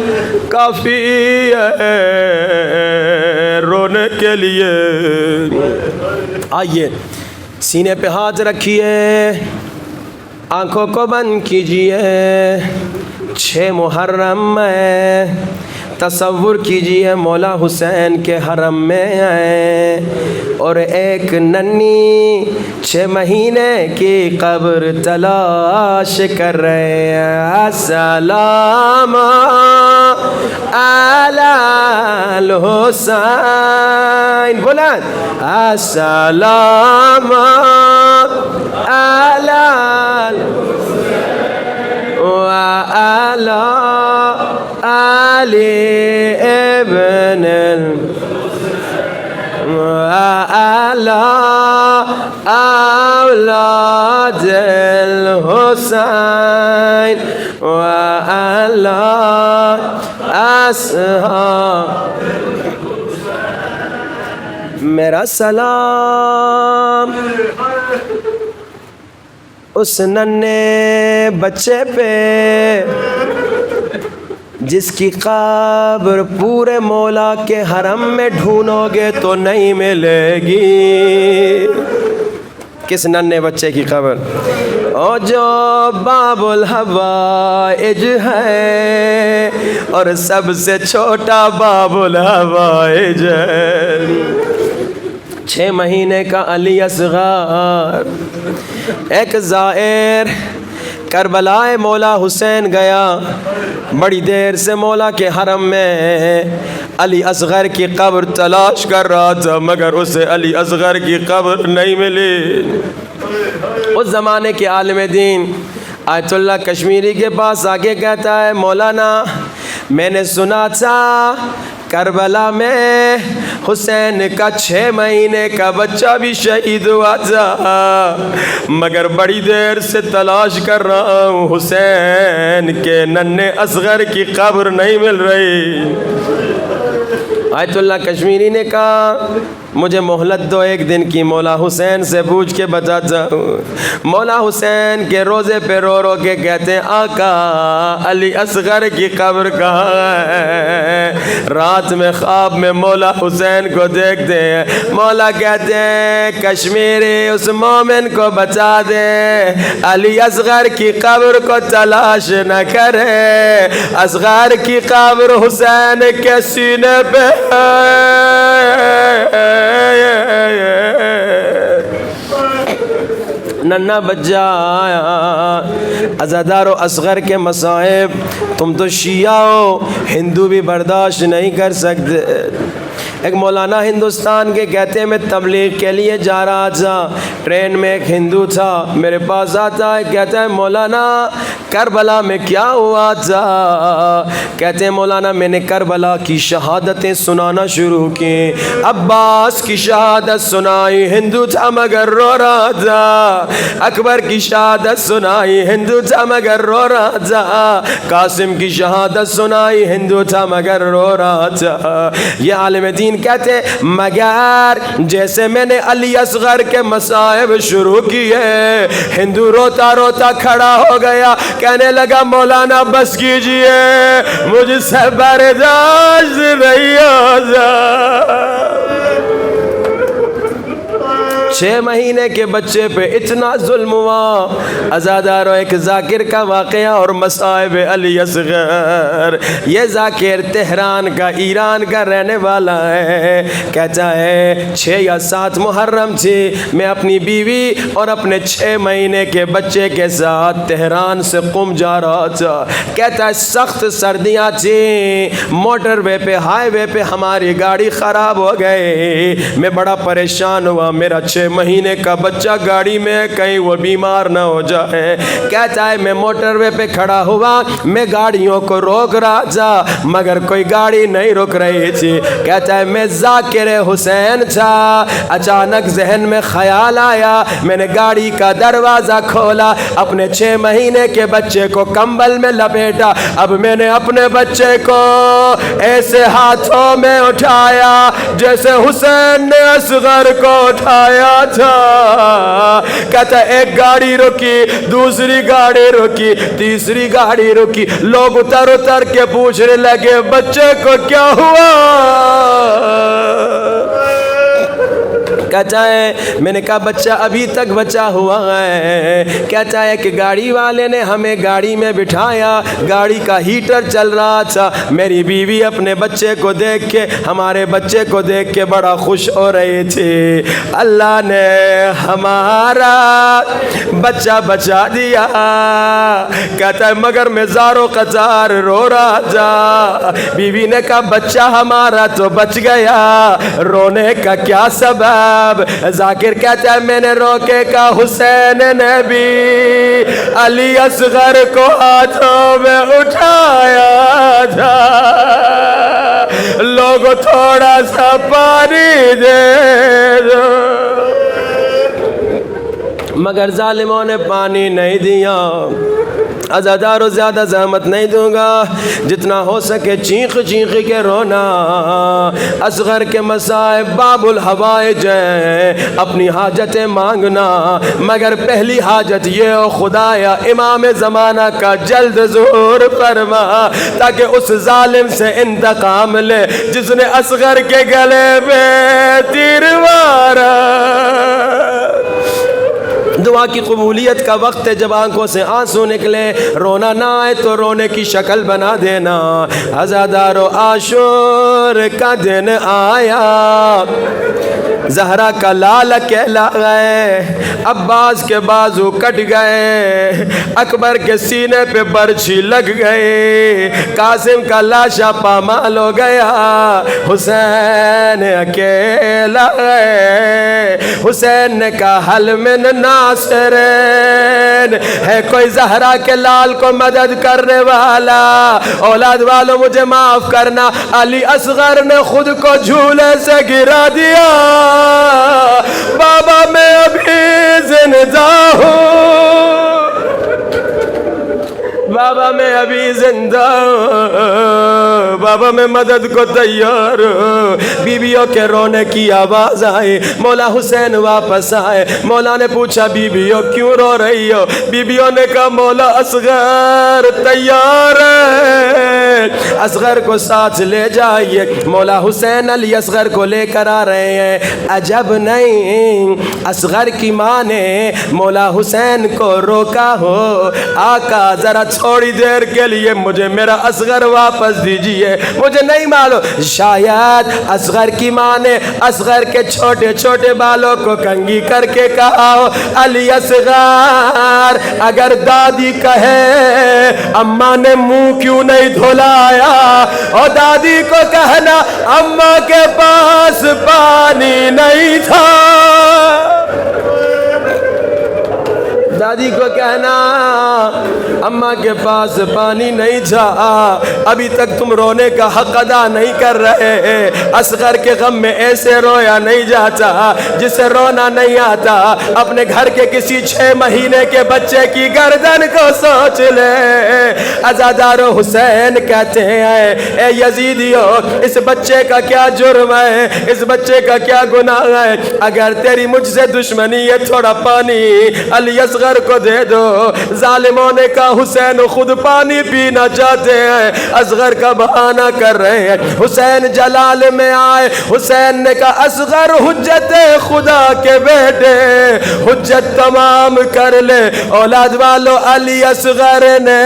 کافی ہے رونے کے لیے. آئیے سینے پہ ہاتھ رکھیے، آنکھوں کو بند کیجئے. 6 محرم میں تصور کیجئے مولا حسین کے حرم میں آئے اور ایک ننھی 6 مہینے کی قبر تلاش کر رہے ہیں. السلام علی الحسین، بلند السلام علی وعلی علی ابن وعلی اولاد الحسین وعلی اصحاب. میرا سلام اس ننھے بچے پہ جس کی قبر پورے مولا کے حرم میں ڈھونڈو گے تو نہیں ملے گی. کس ننھے بچے کی قبر؟ اور جو باب الحوائج ہے اور سب سے چھوٹا باب الحوائج ہے. 6 مہینے کا علی اصغر. ایک زائر کربلا مولا حسین گیا، بڑی دیر سے مولا کے حرم میں علی اصغر کی قبر تلاش کر رہا تھا، مگر اسے علی اصغر کی قبر نہیں ملی. اس زمانے کے عالم دین آیت اللہ کشمیری کے پاس آگے کہتا ہے مولانا میں نے سنا تھا کربلا میں حسین کا 6 مہینے کا بچہ بھی شہید ہوا تھا، مگر بڑی دیر سے تلاش کر رہا ہوں، حسین کے ننھے اصغر کی قبر نہیں مل رہی. آیت اللہ کشمیری نے کہا مجھے مہلت دو 1 دن کی، مولا حسین سے پوچھ کے بتاتا ہوں. مولا حسین کے روزے پہ رو رو کے کہتے ہیں آقا علی اصغر کی قبر کہاں ہے؟ رات میں خواب میں مولا حسین کو دیکھتے ہیں، مولا کہتے ہیں کشمیری اس مومن کو بچا دے، علی اصغر کی قبر کو تلاش نہ کرے، اصغر کی قبر حسین کے سینے پہ ننھا بچہ آیا. عزادار و اصغر کے مصائب تم تو شیعہ ہو، ہندو بھی برداشت نہیں کر سکتے. ایک مولانا ہندوستان کے کہتے ہیں میں تبلیغ کے لیے جا رہا تھا، ٹرین میں ایک ہندو تھا میرے پاس آتا ہے، کہتا ہے مولانا کربلا میں کیا ہوا تھا؟ کہتے ہیں مولانا میں نے کربلا کی شہادتیں سنانا شروع کی، عباس کی شہادت سنائی، ہندو تھا مگر رو رہا تھا، اکبر کی شہادت سنائی، ہندو تھا مگر رو رہا تھا، قاسم کی شہادت سنائی، ہندو تھا مگر رو رہا تھا. یہ عالم دین مہین کہتے ہیں مگر جیسے میں نے علی اصغر کے مصائب شروع کیے ہندو روتا روتا کھڑا ہو گیا کہنے لگا مولانا بس کیجئے مجھ سے برداشت نہیں ہوتا 6 مہینے کے بچے پہ اتنا ظلم ہوا عزادارو ایک ذاکر کا واقعہ اور مصائب علی اصغر یہ ذاکر تہران کا ایران کا رہنے والا ہے کہتا ہے 6 یا 7 محرم تھی میں اپنی بیوی اور اپنے 6 مہینے کے بچے کے ساتھ تہران سے قم جا رہا تھا کہتا ہے سخت سردیاں تھیں موٹر وے پہ ہائی وے پہ ہماری گاڑی خراب ہو گئی میں بڑا پریشان ہوا میرا 6 مہینے کا بچہ گاڑی میں کہیں وہ بیمار نہ ہو جائے کہتا ہے میں موٹر وے پہ کھڑا ہوا میں گاڑیوں کو روک رہا تھا مگر کوئی گاڑی نہیں رک رہی تھی کہتا ہے میں ذاکر حسین تھا اچانک ذہن میں خیال آیا میں نے گاڑی کا دروازہ کھولا اپنے 6 مہینے کے بچے کو کمبل میں لپیٹا اب میں نے اپنے بچے کو ایسے ہاتھوں میں اٹھایا جیسے حسین نے اصغر کو اٹھایا تھا کہتا ہے ایک گاڑی رکی دوسری گاڑی رکی تیسری گاڑی رکی لوگ اتر اتر کے پوچھنے لگے بچے کو کیا ہوا کہتا ہے میں نے کہا بچہ ابھی تک بچا ہوا ہے کہتا ہے کہ گاڑی والے نے ہمیں گاڑی میں بٹھایا گاڑی کا ہیٹر چل رہا تھا میری بیوی اپنے بچے کو دیکھ کے ہمارے بچے کو دیکھ کے بڑا خوش ہو رہی تھی اللہ نے ہمارا بچہ بچا دیا کہتا ہے مگر میں زارو قطار رو رہا تھا بیوی نے کہا بچہ ہمارا تو بچ گیا رونے کا کیا سبب ذاکر کہتا ہے میں نے روکے کا حسین نے بھی علی اصغر کو ہاتھوں میں اٹھایا تھا لوگ تھوڑا سا پانی دے دو مگر ظالموں نے پانی نہیں دیا عزادارو زیادہ زحمت نہیں دوں گا جتنا ہو سکے چیخ چیخ کے رونا اصغر کے مصائب باب الحوائج ہیں اپنی حاجتیں مانگنا مگر پہلی حاجت یہ ہو خدایا امام زمانہ کا جلد ظہور فرما تاکہ اس ظالم سے انتقام لے جس نے اصغر کے گلے میں تیر مارا دعا کی قبولیت کا وقت ہے جب آنکھوں سے آنسو نکلے رونا نہ آئے تو رونے کی شکل بنا دینا عزادارو عاشور کا دن آیا زہرا کا لال کہلا گئے عباس کے بازو کٹ گئے اکبر کے سینے پہ برچھی لگ گئے قاسم کا لاشا پامال ہو گیا حسین اکیلا گئے حسین نے کہا حل من ناصرین ہے کوئی زہرا کے لال کو مدد کرنے والا اولاد والوں مجھے معاف کرنا علی اصغر نے خود کو جھولے سے گرا دیا بابا میں ابھی زندہ ہوں بابا میں ابھی زندہ ہوں بابا میں مدد کو تیار ہوں بیویوں کے رونے کی آواز آئی مولا حسین واپس آئے مولا نے پوچھا بیویوں کیوں رو رہی ہو بیویوں نے کہا مولا اصغر تیار ہے اصغر کو ساتھ لے جائیے مولا حسین علی اصغر کو لے کر آ رہے ہیں عجب نہیں اصغر کی ماں نے مولا حسین کو روکا ہو آقا ذرا تھوڑی دیر کے لیے مجھے میرا اصغر واپس دیجئے مجھے نہیں معلوم شاید اصغر کی ماں نے اصغر کے چھوٹے چھوٹے بالوں کو کنگھی کر کے کہا ہو علی اصغر اگر دادی کہے اماں نے منہ کیوں نہیں دھلایا اور دادی کو کہنا اماں کے پاس پانی نہیں تھا دادی کو کہنا اماں کے پاس پانی نہیں تھا، ابھی تک تم رونے کا حق ادا نہیں کر رہے، اصغر کے غم میں ایسے رویا نہیں جاتا جسے رونا نہیں آتا، اپنے گھر کے کسی 6 مہینے کے بچے کی گردن کو سوچ لے۔ عزادارو حسین کہتے ہیں اے یزیدیو اس بچے کا کیا جرم ہے، اس بچے کا کیا گناہ ہے، اگر تیری مجھ سے دشمنی ہے تھوڑا پانی علی اصغر کو دے دو۔ ظالموں نے کہا حسین خود پانی پینا چاہتے ہیں، اصغر کا بہانہ کر رہے ہیں۔ حسین جلال میں آئے، حسین نے کہا اصغر حجت خدا کے بیٹے حجت تمام کر لے۔ اولاد والو علی اصغر نے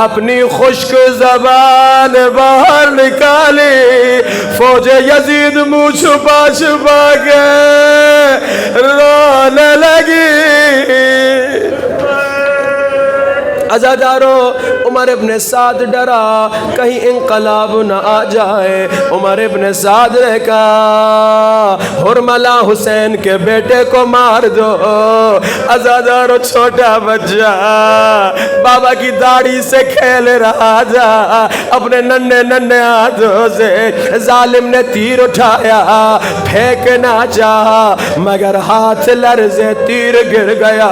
اپنی خشک زبان باہر نکالی، فوج یزید منہ چھپا چھپا کے رونے لگی۔ عزادارو عمر ابن سعد ڈرا کہیں انقلاب نہ آ جائے، عمر ابن سعد نے کہا حرملہ حسین کے بیٹے کو مار دو۔ عزادارو چھوٹا بچہ بابا کی داڑھی سے کھیل رہا تھا، اپنے ننھے ننھے ہاتھوں سے ظالم نے تیر اٹھایا، پھینکنا چاہا مگر ہاتھ لرزے تیر گر گیا۔